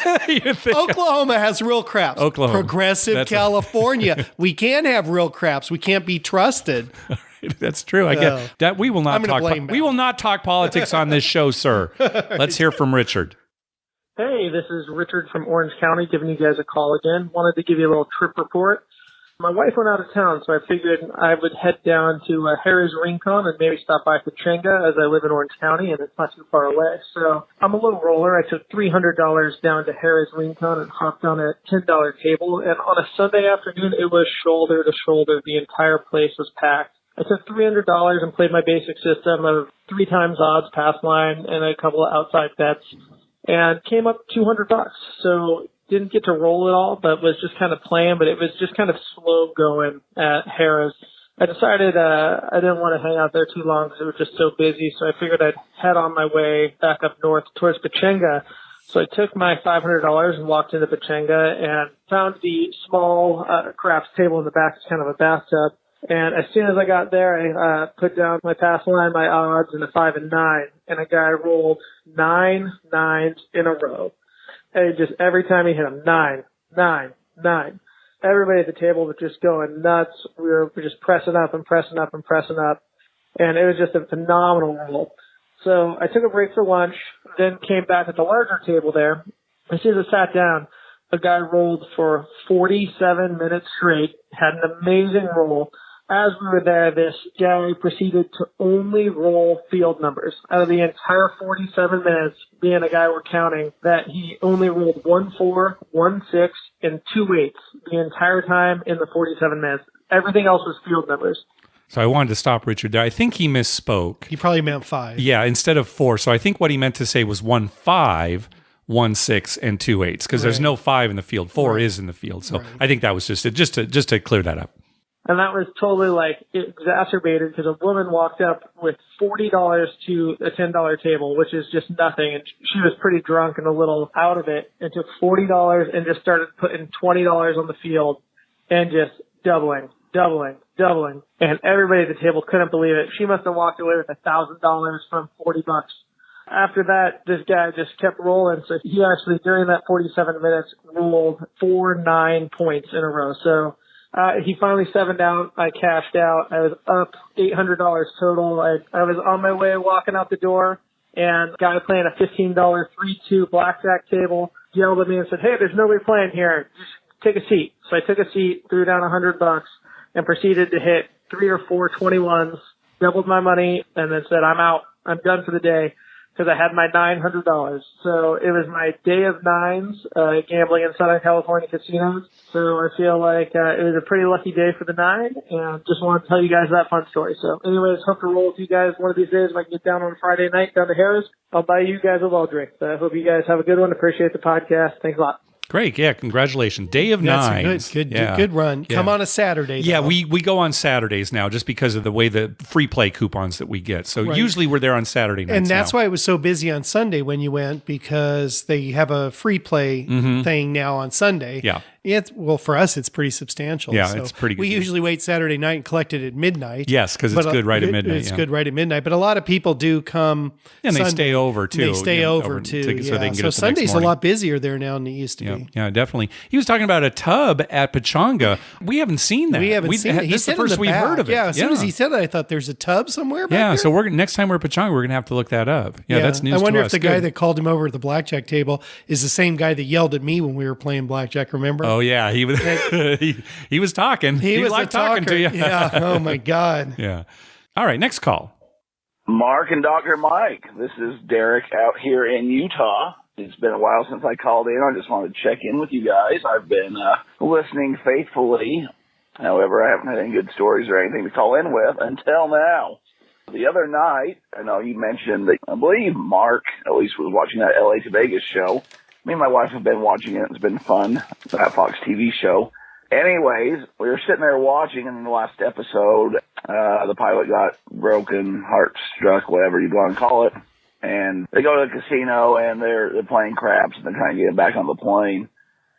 Oklahoma has real craps. Oklahoma. Progressive California. We can have real craps. We can't be trusted. That's true. I get that. We will not talk. We will not talk politics on this show, sir. Let's hear from Richard. Hey, this is Richard from Orange County giving you guys a call again. Wanted to give you a little trip report. My wife went out of town, so I figured I would head down to Harrah's Rincon and maybe stop by Pechanga, as I live in Orange County and it's not too far away. So I'm a little roller. I took $300 down to Harrah's Rincon and hopped on a $10 table. And on a Sunday afternoon, it was shoulder to shoulder. The entire place was packed. I took $300 and played my basic system of 3 times odds, pass line, and a couple of outside bets, and came up $200. So didn't get to roll it all, but was just kind of playing, but it was just kind of slow going at Harrah's. I decided I didn't want to hang out there too long because it was just so busy, so I figured I'd head on my way back up north towards Pechanga. So I took my $500 and walked into Pechanga and found the small craps table in the back. It's kind of a bathtub. And as soon as I got there, I put down my pass line, my odds, and a 5 and 9. And a guy rolled 9 nines in a row. And just every time he hit them, 9, 9, 9. Everybody at the table was just going nuts. We were just pressing up and pressing up and pressing up. And it was just a phenomenal roll. So I took a break for lunch, then came back at the larger table there. As soon as I sat down, a guy rolled for 47 minutes straight, had an amazing roll. As we were there, this guy proceeded to only roll field numbers. Out of the entire 47 minutes, me and a guy were counting that he only rolled 1 4, 1 6, and 2 8s the entire time in the 47 minutes. Everything else was field numbers. So I wanted to stop Richard there. I think he misspoke. He probably meant 5. Yeah, instead of 4. So I think what he meant to say was 1 5, 1 6, and 2 8s because there's no 5 in the field. 4 is in the field. So I think that was just to clear that up. And that was totally exacerbated because a woman walked up with $40 to a $10 table, which is just nothing. And she was pretty drunk and a little out of it and took $40 and just started putting $20 on the field and just doubling. And everybody at the table couldn't believe it. She must have walked away with $1,000 from $40. After that, this guy just kept rolling. So he actually, during that 47 minutes, rolled 4 9 points in a row. So he finally 7'd out. I cashed out. I was up $800 total. I was on my way walking out the door, and a guy playing a $15 3-2 blackjack table yelled at me and said, "Hey, there's nobody playing here. Just take a seat." So I took a seat, threw down $100, and proceeded to hit 3 or 4 21s, doubled my money, and then said, "I'm out. I'm done for the day." Because I had my $900. So it was my day of nines, gambling in Southern California casinos. So I feel like it was a pretty lucky day for the 9, and just wanted to tell you guys that fun story. So anyways, hope to roll with you guys one of these days. If I can get down on a Friday night down to Harrah's, I'll buy you guys a well drink. So I hope you guys have a good one. Appreciate the podcast. Thanks a lot. Great. Yeah. Congratulations. Day of nines. Good run. Yeah. Come on a Saturday. Yeah. Though. We go on Saturdays now just because of the way the free play coupons that we get. So usually we're there on Saturday nights. And that's why it was so busy on Sunday when you went, because they have a free play thing now on Sunday. Yeah. Well, for us, it's pretty substantial. Yeah, So it's pretty good. We usually wait Saturday night and collect it at midnight. Yes, because it's good right at midnight. It's good right at midnight. But a lot of people do come. And they Sunday. stay over, too. They stay over, too. So they can get it the next Sunday's morning. a lot busier there now than it used to be. Yeah, definitely. He was talking about a tub at Pechanga. We haven't seen that. We haven't seen it. This is the first we've heard of it. Yeah, as soon as he said it, I thought there's a tub somewhere back there. So next time we're at Pechanga, we're going to have to look that up. Yeah, that's news to us. I wonder if the guy that called him over at the blackjack table is the same guy that yelled at me when we were playing blackjack, remember? Oh, yeah. He was he was talking. He was liked a talker. talking to you. Yeah. Oh, my God. Yeah. All right, next call. Mark and Dr. Mike, this is Derek out here in Utah. It's been a while since I called in. I just wanted to check in with you guys. I've been listening faithfully. However, I haven't had any good stories or anything to call in with until now. The other night, I know you mentioned that I believe Mark at least was watching that LA to Vegas show. Me and my wife have been watching it. It's been fun, that Fox TV show. Anyways, we were sitting there watching, and in the last episode, the pilot got broken, heart struck, whatever you want to call it. And they go to the casino, and they're playing craps, and they're trying to get back on the plane.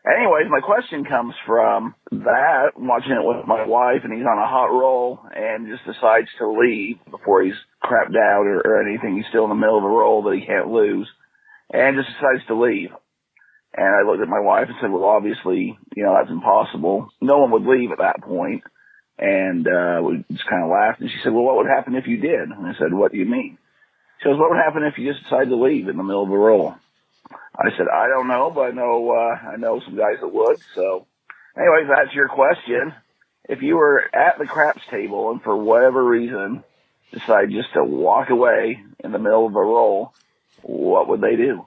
Anyways, my question comes from that, I'm watching it with my wife, and he's on a hot roll, and just decides to leave before he's crapped out or anything. He's still in the middle of a roll that he can't lose, and just decides to leave. And I looked at my wife and said, well, obviously, that's impossible. No one would leave at that point. And we just kind of laughed. And she said, well, what would happen if you did? And I said, what do you mean? She goes, what would happen if you just decided to leave in the middle of a roll? I said, I don't know, but I know some guys that would. So anyways, that's your question. If you were at the craps table and for whatever reason decide just to walk away in the middle of a roll, what would they do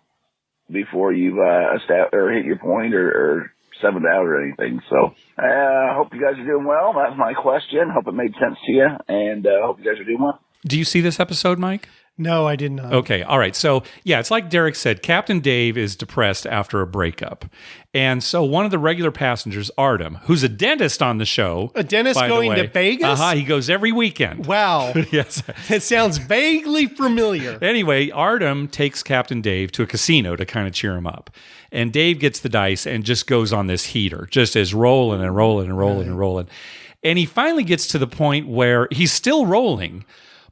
before you've hit your point or 7'd out or anything? So I hope you guys are doing well. That's my question. Hope it made sense to you, and hope you guys are doing well. Do you see this episode, Mike? No, I did not. Okay. All right. So, yeah, it's like Derek said, Captain Dave is depressed after a breakup. And so one of the regular passengers, Artem, who's a dentist on the show. A dentist going to Vegas? He goes every weekend. Wow. Yes. It sounds vaguely familiar. Anyway, Artem takes Captain Dave to a casino to kind of cheer him up. And Dave gets the dice and just goes on this heater, just is rolling and rolling and rolling and rolling. And he finally gets to the point where he's still rolling,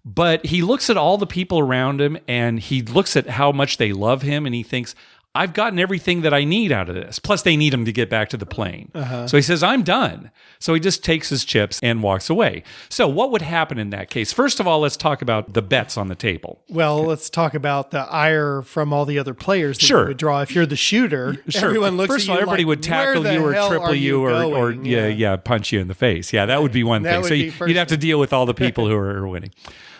but he looks at all the people around him and he looks at how much they love him and he thinks, I've gotten everything that I need out of this. Plus, they need him to get back to the plane. So he says, I'm done. So he just takes his chips and walks away. So what would happen in that case? First of all, let's talk about the bets on the table. Well, let's talk about the ire from all the other players that you would draw. If you're the shooter, everyone looks First at of all, you everybody like, would tackle you or triple you or punch you in the face. Yeah, that would be one thing. So you'd have to deal with all the people who are winning.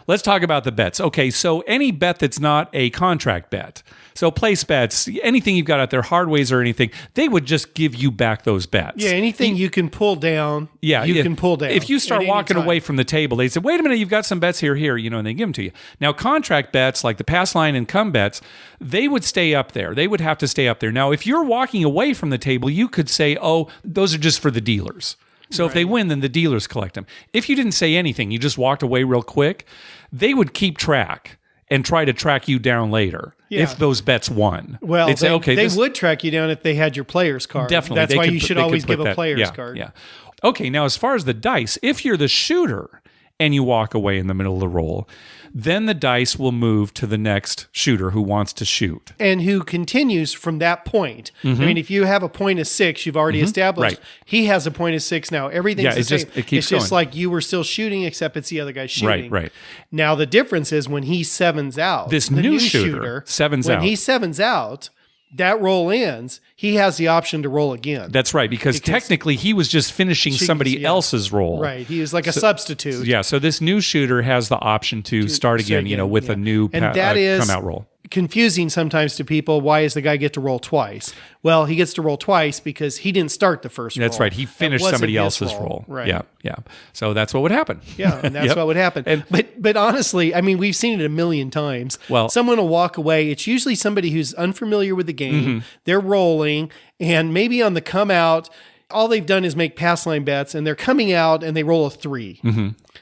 Let's talk about the bets. Okay, so any bet that's not a contract bet, so place bets, anything you've got out there, hardways or anything, they would just give you back those bets. Yeah, anything you can pull down, you can pull down. If you start walking away from the table, they say, wait a minute, you've got some bets here, and they give them to you. Now, contract bets, like the pass line and come bets, they would stay up there. They would have to stay up there. Now, if you're walking away from the table, you could say, oh, those are just for the dealers. So if they win, then the dealers collect them. If you didn't say anything, you just walked away real quick, they would keep track and try to track you down later if those bets won. Well, they'd say, okay, they would track you down if they had your player's card. Definitely. That's why you should always give a player's card. Yeah. Okay, now as far as the dice, if you're the shooter and you walk away in the middle of the roll, then the dice will move to the next shooter who wants to shoot. And who continues from that point. I mean, if you have a point of 6, you've already established. Right. He has a point of 6 now. Everything's the same. It keeps it's just going. like you were still shooting, except it's the other guy shooting. Right. Now, the difference is when he sevens out. This new shooter sevens out. When he sevens out, that roll ends, he has the option to roll again. That's right, because technically he was just finishing somebody else's roll. Right, he was like a substitute. Yeah, so this new shooter has the option to start again, with a new come out roll. Confusing sometimes to people. Why does the guy get to roll twice? Well, he gets to roll twice because he didn't start the first roll. That's right. He finished somebody else's roll. Right. Yeah. So that's what would happen. Yeah, and that's what would happen. But honestly, I mean, we've seen it a million times. Well, someone will walk away. It's usually somebody who's unfamiliar with the game. They're rolling, and maybe on the come out, all they've done is make pass line bets, and they're coming out and they roll a 3.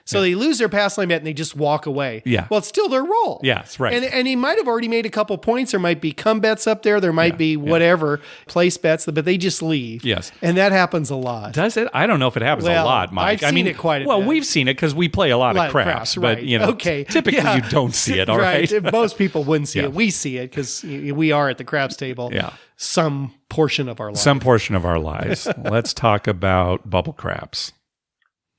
So they lose their pass line bet and they just walk away. Yeah. Well, it's still their roll. Yes, right. And he might have already made a couple points. There might be come bets up there. There might be whatever place bets, but they just leave. Yes. And that happens a lot. Does it? I don't know if it happens a lot, Mike. I've seen it quite a bit. Well, we've seen it because we play a lot of craps, but right. you know, typically you don't see it. All right. Most people wouldn't see it. We see it because we are at the craps table. Yeah. Some portion of our lives. Some portion of our lives. Let's talk about bubble craps.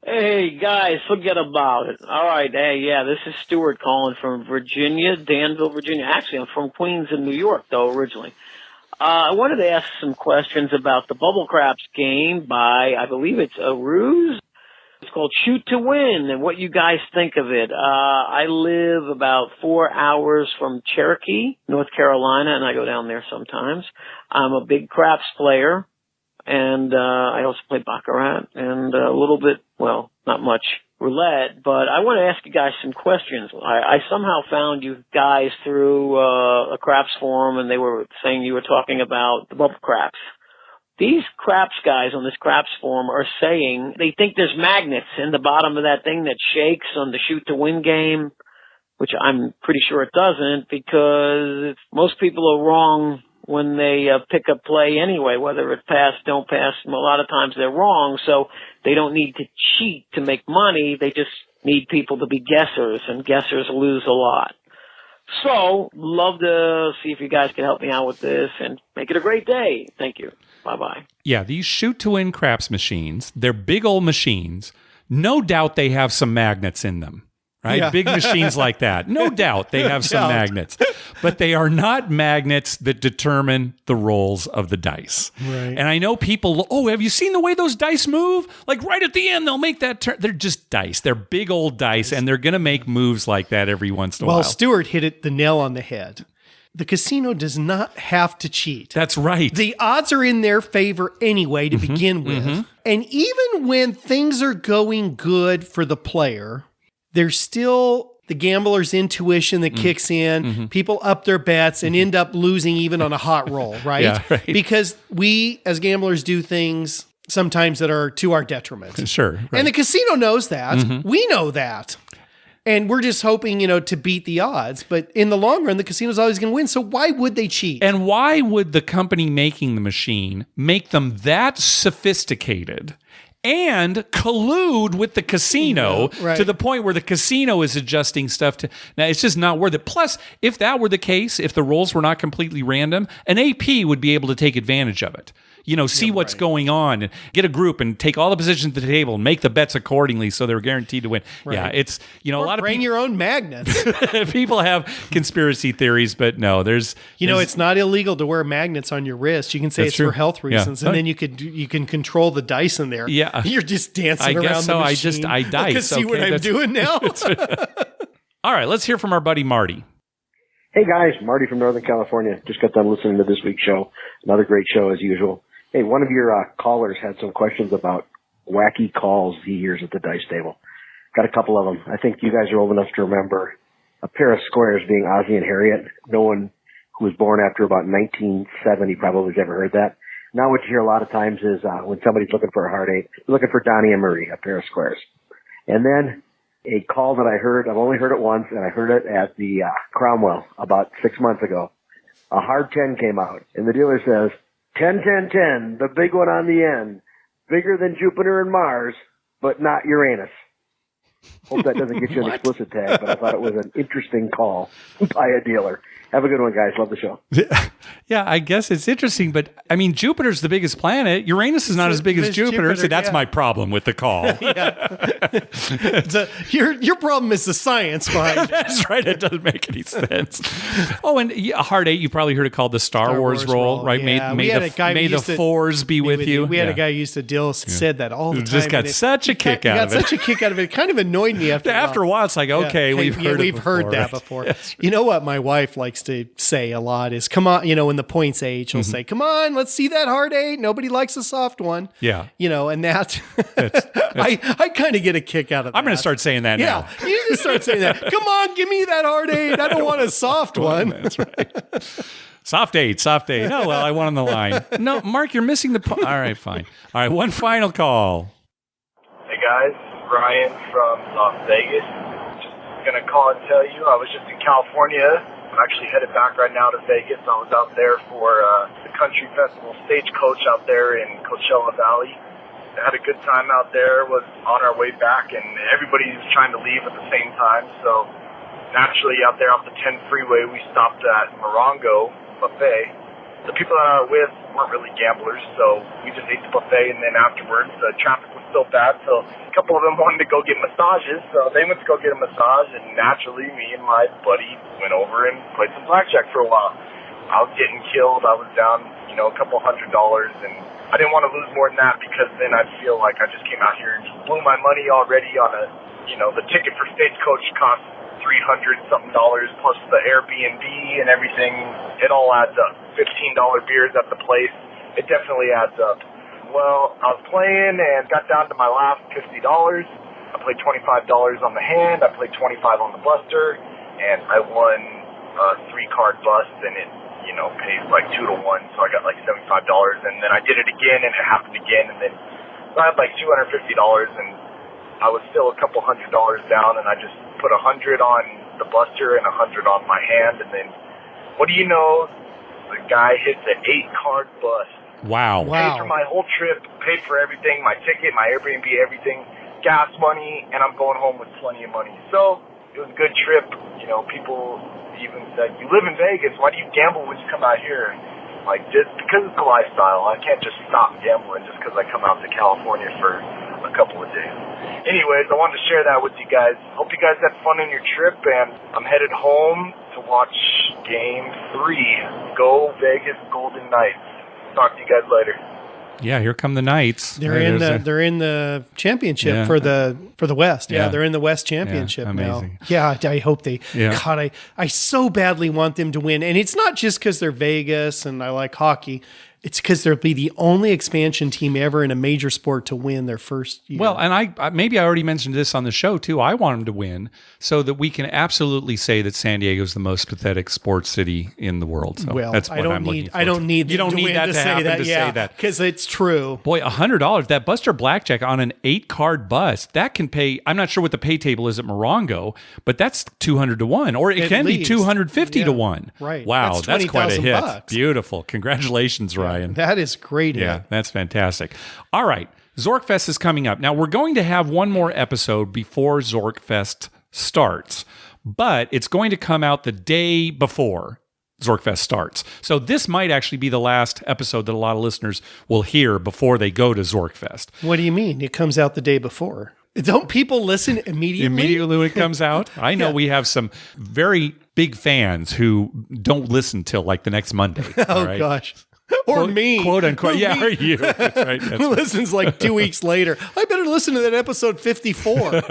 Hey, guys, forget about it. All right. Hey, yeah, this is Stewart calling from Virginia, Danville, Virginia. Actually, I'm from Queens in New York, though, originally. I wanted to ask some questions about the Bubble Craps game by, I believe it's a ruse. It's called Shoot to Win, and what you guys think of it. I live about 4 hours from Cherokee, North Carolina, and I go down there sometimes. I'm a big craps player. And I also play Baccarat and a little bit, well, not much roulette, but I want to ask you guys some questions. I somehow found you guys through a craps forum, and they were saying you were talking about the bubble craps. These craps guys on this craps forum are saying they think there's magnets in the bottom of that thing that shakes on the shoot to win game, which I'm pretty sure it doesn't, because most people are wrong when they pick a play anyway, whether it pass, don't pass. A lot of times they're wrong, so they don't need to cheat to make money. They just need people to be guessers, and guessers lose a lot. So, love to see if you guys can help me out with this and make it a great day. Thank you. Bye-bye. Yeah, these shoot-to-win craps machines, they're big old machines. No doubt they have some magnets in them. Right? Yeah. Big machines like that. No doubt they have some magnets, but they are not magnets that determine the rolls of the dice. Right. And I know people, have you seen the way those dice move? Like right at the end, they'll make that turn. They're just dice. They're big old dice, and they're going to make moves like that every once in a while. Well, Stewart hit the nail on the head. The casino does not have to cheat. That's right. The odds are in their favor anyway to begin with. And even when things are going good for the player, there's still the gambler's intuition that kicks in. People up their bets and end up losing even on a hot roll, right? Yeah, right. Because we as gamblers do things sometimes that are to our detriment. Sure. Right. And the casino knows that. We know that. And we're just hoping, to beat the odds. But in the long run, the casino's always going to win. So why would they cheat? And why would the company making the machine make them that sophisticated and collude with the casino to the point where the casino is adjusting stuff to... Now, it's just not worth it. Plus, if that were the case, if the rolls were not completely random, an AP would be able to take advantage of it. See what's going on and get a group and take all the positions at the table and make the bets accordingly so they're guaranteed to win. Right. Yeah, it's, a lot of bring your own magnets. People have conspiracy theories, but no, there's... it's not illegal to wear magnets on your wrist. You can say it's for health reasons, and then you can control the dice in there. Yeah. You're just dancing I around guess so. the machine. I dice. You see what I'm doing now? All right, let's hear from our buddy Marty. Hey guys, Marty from Northern California. Just got done listening to this week's show. Another great show as usual. Hey, one of your callers had some questions about wacky calls he hears at the dice table. Got a couple of them. I think you guys are old enough to remember a pair of squares being Ozzie and Harriet. No one who was born after about 1970 probably has ever heard that. Now what you hear a lot of times is when somebody's looking for a hard eight, they're looking for Donnie and Marie, a pair of squares. And then a call that I heard, I've only heard it once, and I heard it at the Cromwell about 6 months ago. A hard 10 came out, and the dealer says, 10, 10, 10, the big one on the end. Bigger than Jupiter and Mars, but not Uranus. Hope that doesn't get you an explicit tag, but I thought it was an interesting call by a dealer. Have a good one, guys. Love the show. Yeah, I guess it's interesting, but I mean, Jupiter's the biggest planet. Uranus is not as big as Jupiter, so that's my problem with the call. Your problem is the science behind it. That's right. It doesn't make any sense. Oh, and a hard eight, you probably heard it called the Star Wars roll, right? Yeah. May the fours be with you. We had a guy who used to deal said that all the time. Just got such a kick out of it. Such a kick out of it. It kind of annoyed me after a while. It's like, okay, we've heard that before. Right. You know what my wife likes to say a lot is, come on, in the points age, she'll say, come on, let's see that hard eight. Nobody likes a soft one. Yeah. And that, I kind of get a kick out of that. I'm going to start saying that now. Yeah, you just start saying that. Come on, give me that hard eight. I don't want a soft one. That's right. Soft eight. Oh, well, I won on the line. No, Mark, you're missing the point. All right, fine. All right, one final call. Hey, guys. Ryan from Las Vegas. Just gonna call and tell you, I was just in California. I'm actually headed back right now to Vegas. I was out there for the Country Festival Stagecoach out there in Coachella Valley. I had a good time out there, was on our way back, and everybody's trying to leave at the same time. So naturally out there off the 10 freeway, we stopped at Morongo Buffet. The people that I was with weren't really gamblers, so we just ate the buffet, and then afterwards the traffic was still bad, so a couple of them wanted to go get massages, so they went to go get a massage, and naturally me and my buddy went over and played some blackjack for a while. I was getting killed. I was down, a couple $100, and I didn't want to lose more than that because then I'd feel like I just came out here and just blew my money already on the ticket for Stagecoach cost $300 something plus the Airbnb and everything. It all adds up. $15 beers at the place. It definitely adds up. Well, I was playing and got down to my last $50. I played $25 on the hand. I played $25 on the buster, and I won a 3-card bust, and it pays like 2 to 1, so I got like $75, and then I did it again, and it happened again, and then so I had like $250, and I was still a couple $100 down, and I just put 100 on the buster and 100 on my hand, and then what do you know? The guy hits an 8-card bust. Wow. Paid for my whole trip, paid for everything, my ticket, my Airbnb, everything, gas money, and I'm going home with plenty of money. So it was a good trip. People even said, you live in Vegas, why do you gamble when you come out here? Like, just because it's a lifestyle. I can't just stop gambling just because I come out to California for a couple of days. Anyways, I wanted to share that with you guys. Hope you guys had fun on your trip, and I'm headed home to watch Game 3. Go Vegas Golden Knights. Talk to you guys later. Yeah, here come the Knights. They're in the championship for the West. Yeah, they're in the West championship now. Yeah, I hope they. Yeah. God, I so badly want them to win, and it's not just because they're Vegas and I like hockey. It's because they'll be the only expansion team ever in a major sport to win their first year. Well, and I maybe I already mentioned this on the show too. I want them to win so that we can absolutely say that San Diego is the most pathetic sports city in the world. So that's what I'm looking for. I don't need you don't need that to happen to say that because it's true. Boy, $100 that Buster Blackjack on an 8-card bust that can pay. I'm not sure what the pay table is at Morongo, but that's 200 to 1, or it can be 250 to 1. Right? Wow, that's quite a hit. Bucks. Beautiful. Congratulations, Ryan. That is great. Yeah, that's fantastic. All right. Zorkfest is coming up. Now, we're going to have one more episode before Zorkfest starts, but it's going to come out the day before Zorkfest starts. So this might actually be the last episode that a lot of listeners will hear before they go to Zorkfest. What do you mean? It comes out the day before. Don't people listen immediately? Immediately when it comes out? I know we have some very big fans who don't listen till like the next Monday. Oh, gosh. Or me. Quote unquote. Yeah, or you. That's right. Who listens like 2 weeks later. I better listen to that episode 54.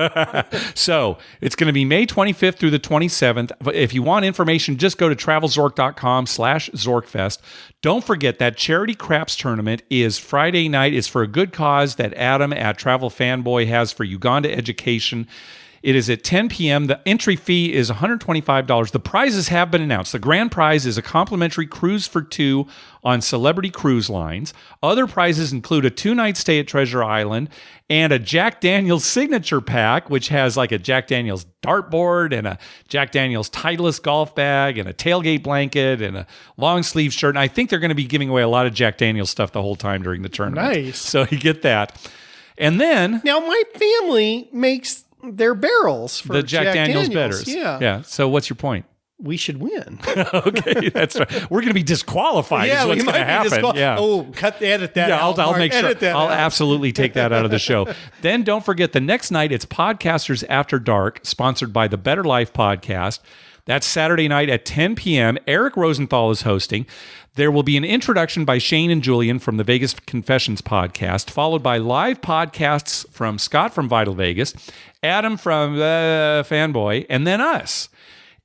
So it's going to be May 25th through the 27th. If you want information, just go to travelzork.com/Zorkfest. Don't forget that charity craps tournament is Friday night. It's for a good cause that Adam at Travel Fanboy has for Uganda education. It is at 10 p.m. The entry fee is $125. The prizes have been announced. The grand prize is a complimentary cruise for 2 on Celebrity Cruise Lines. Other prizes include a 2-night stay at Treasure Island and a Jack Daniels signature pack, which has like a Jack Daniels dartboard and a Jack Daniels Titleist golf bag and a tailgate blanket and a long sleeve shirt. And I think they're going to be giving away a lot of Jack Daniels stuff the whole time during the tournament. Nice. So you get that. And then... Now, my family makes their barrels for the Jack Daniels bitters. Yeah. So what's your point? We should win. Okay, that's right. We're going to be disqualified. Yeah, is what's going to happen. Yeah. Oh, edit that. Yeah, out, I'll make sure. I'll out. absolutely take that out of the show. Then don't forget the next night it's Podcasters After Dark, sponsored by the Better Life Podcast. That's Saturday night at 10 p.m. Eric Rosenthal is hosting. There will be an introduction by Shane and Julian from the Vegas Confessions podcast, followed by live podcasts from Scott from Vital Vegas, Adam from Fanboy, and then us.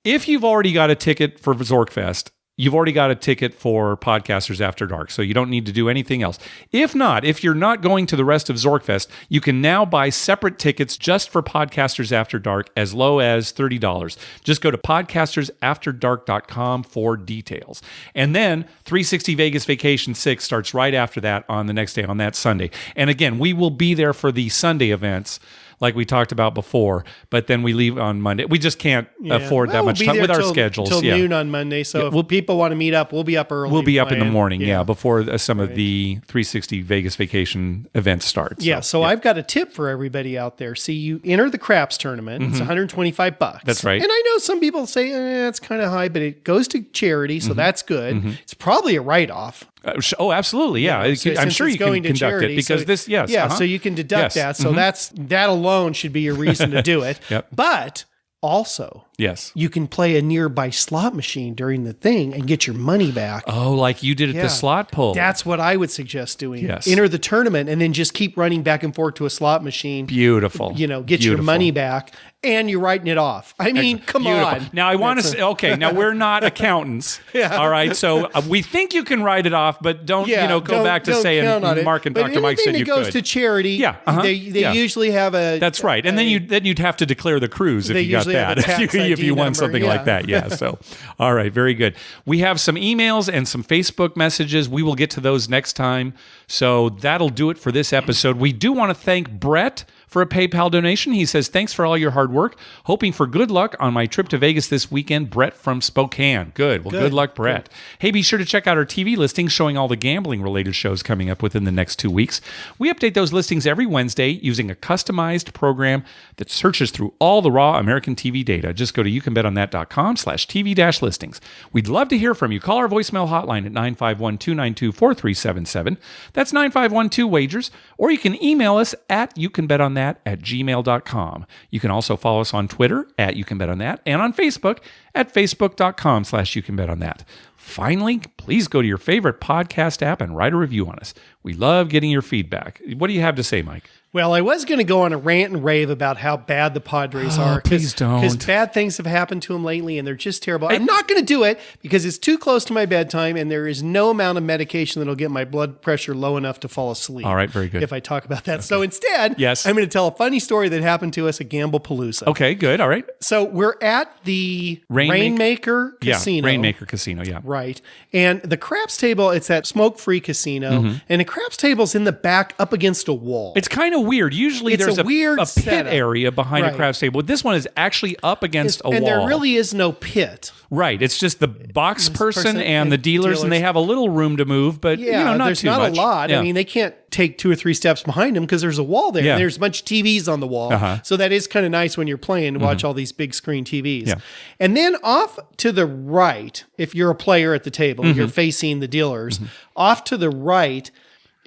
If you've already got a ticket for Zorkfest, you've already got a ticket for Podcasters After Dark, so you don't need to do anything else. If not, if you're not going to the rest of Zorkfest, you can now buy separate tickets just for Podcasters After Dark as low as $30. Just go to podcastersafterdark.com for details. And then 360 Vegas Vacation 6 starts right after that on the next day, on that Sunday. And again, we will be there for the Sunday events, like we talked about before, but then we leave on Monday. We just can't afford that much time with our schedules. Till noon on Monday. So if people want to meet up, we'll be up early. We'll be up in the morning, before some of the 360 Vegas vacation events start. So I've got a tip for everybody out there. See, you enter the craps tournament. It's $125. That's right. And I know some people say it's kind of high, but it goes to charity, so that's good. It's probably a write-off. Oh, absolutely. Yeah. I'm sure you can conduct charity, it because so you can deduct that. So that alone should be your reason to do it. But also, you can play a nearby slot machine during the thing and get your money back. Oh, like you did at the slot pull. That's what I would suggest doing. Yes. Enter the tournament and then just keep running back and forth to a slot machine. Beautiful. Get your money back. And you're writing it off. I mean, come on. Now, I want to say, okay, now we're not accountants. All right. So we think you can write it off, but don't go back to saying Mark and Dr. Mike said you could. But anything that goes to charity, they usually have a... That's right. And then you'd have to declare the cruise if you got that. If you won something like that. Yeah. So, all right. Very good. We have some emails and some Facebook messages. We will get to those next time. So that'll do it for this episode. We do want to thank Brett for a PayPal donation. He says, thanks for all your hard work. Hoping for good luck on my trip to Vegas this weekend. Brett from Spokane. Good. Well, good luck, Brett. Good. Hey, be sure to check out our TV listings showing all the gambling-related shows coming up within the next 2 weeks. We update those listings every Wednesday using a customized program that searches through all the raw American TV data. Just go to youcanbetonthat.com/TV-listings. We'd love to hear from you. Call our voicemail hotline at 951-292-4377. That's 951-2-WAGERS. Or you can email us at youcanbetonthat@gmail.com. You can also follow us on Twitter at YouCanBetOnThat and on Facebook at facebook.com/YouCanBetOnThat. Finally, please go to your favorite podcast app and write a review on us. We love getting your feedback. What do you have to say, Mike? Well, I was going to go on a rant and rave about how bad the Padres are. Please don't. Because bad things have happened to them lately, and they're just terrible. I'm not going to do it because it's too close to my bedtime, and there is no amount of medication that will get my blood pressure low enough to fall asleep. All right, very good. If I talk about that. Okay. So instead, yes, I'm going to tell a funny story that happened to us at GamblingPalooza. Okay, good. All right. So we're at the Rainmaker Casino. Yeah, Rainmaker Casino, yeah. Right. And the craps table, it's that smoke-free casino, and the craps table's in the back up against a wall. It's kind of weird. Usually there's a pit area behind a craps table. This one is actually up against a wall. And there really is no pit. Right. It's just the box person and the dealers, and they have a little room to move, but not there's too not much. A lot. I mean, they can't take 2 or 3 steps behind them because there's a wall there. And there's a bunch of TVs on the wall. So that is kind of nice when you're playing to watch all these big screen TVs. Yeah. And then off to the right, if you're a player at the table, you're facing the dealers, off to the right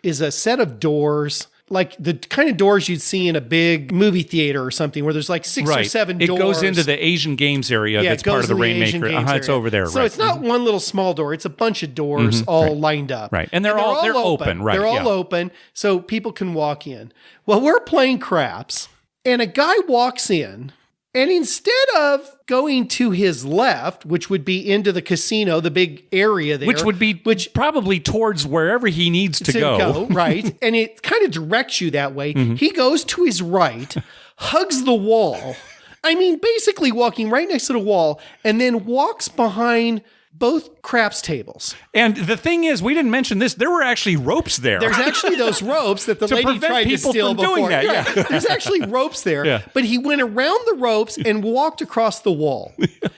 is a set of doors, like the kind of doors you'd see in a big movie theater or something, where there's like 6 or 7 doors. It goes into the Asian Games area that's part of the Rainmaker. It's over there. So it's not one little small door. It's a bunch of doors all lined up. Right. And they're all open. Right. They're all open so people can walk in. Well, we're playing craps and a guy walks in, and instead of going to his left, which would be into the casino, the big area there. Which probably towards wherever he needs to go. Right. And it kind of directs you that way. He goes to his right, hugs the wall. I mean, basically walking right next to the wall, and then walks behind both craps tables. And the thing is, we didn't mention this, there were actually ropes there. There's actually those ropes that the lady tried to steal before. Doing that, yeah. There's actually ropes there, but he went around the ropes and walked across the wall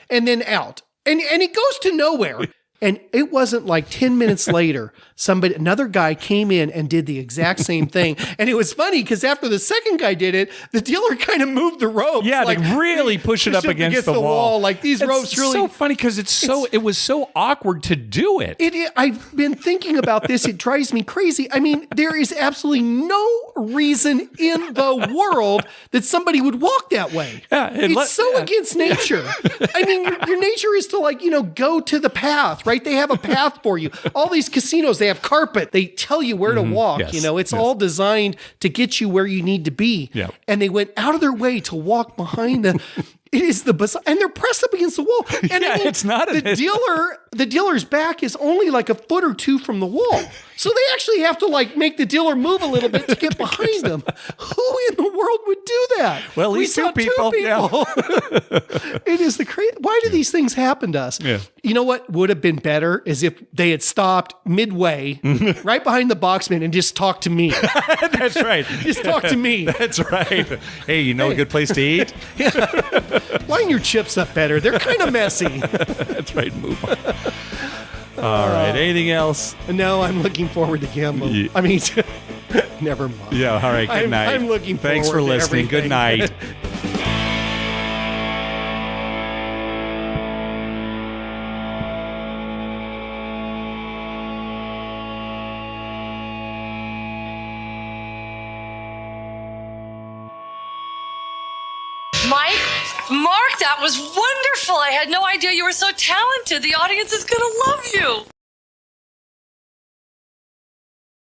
and then out. And it goes to nowhere. And it wasn't like 10 minutes later, another guy came in and did the exact same thing. And it was funny because after the second guy did it, the dealer kind of moved the ropes. Yeah, like really push it up against the wall. Like these ropes really. It's so funny because it was so awkward to do it. I've been thinking about this. It drives me crazy. I mean, there is absolutely no reason in the world that somebody would walk that way. Yeah, it's so against nature. I mean, your nature is to go to the path. Right? They have a path for you. All these casinos, they have carpet. They tell you where to walk. Yes. It's all designed to get you where you need to be. Yep. And they went out of their way to walk behind It is and they're pressed up against the wall. And Yeah, it's not the dealer's back is only like a foot or two from the wall. So they actually have to like make the dealer move a little bit to get behind them. Who in the world would do that? Well, at least two people. Yeah. It is the crazy. Why do these things happen to us? Yeah. You know what would have been better is if they had stopped midway, right behind the boxman, and just talked to me. That's right. Just talk to me. That's right. Hey, you know a good place to eat? Line your chips up better. They're kind of messy. That's right. Move on. All right. Anything else? No, I'm looking forward to gambling. Yeah. I mean, never mind. Yeah. All right. Good night. I'm looking forward Thanks for to listening. everything. Good night. Mike, Mark, that was wonderful. I had no idea you were so talented. The audience is going to love you.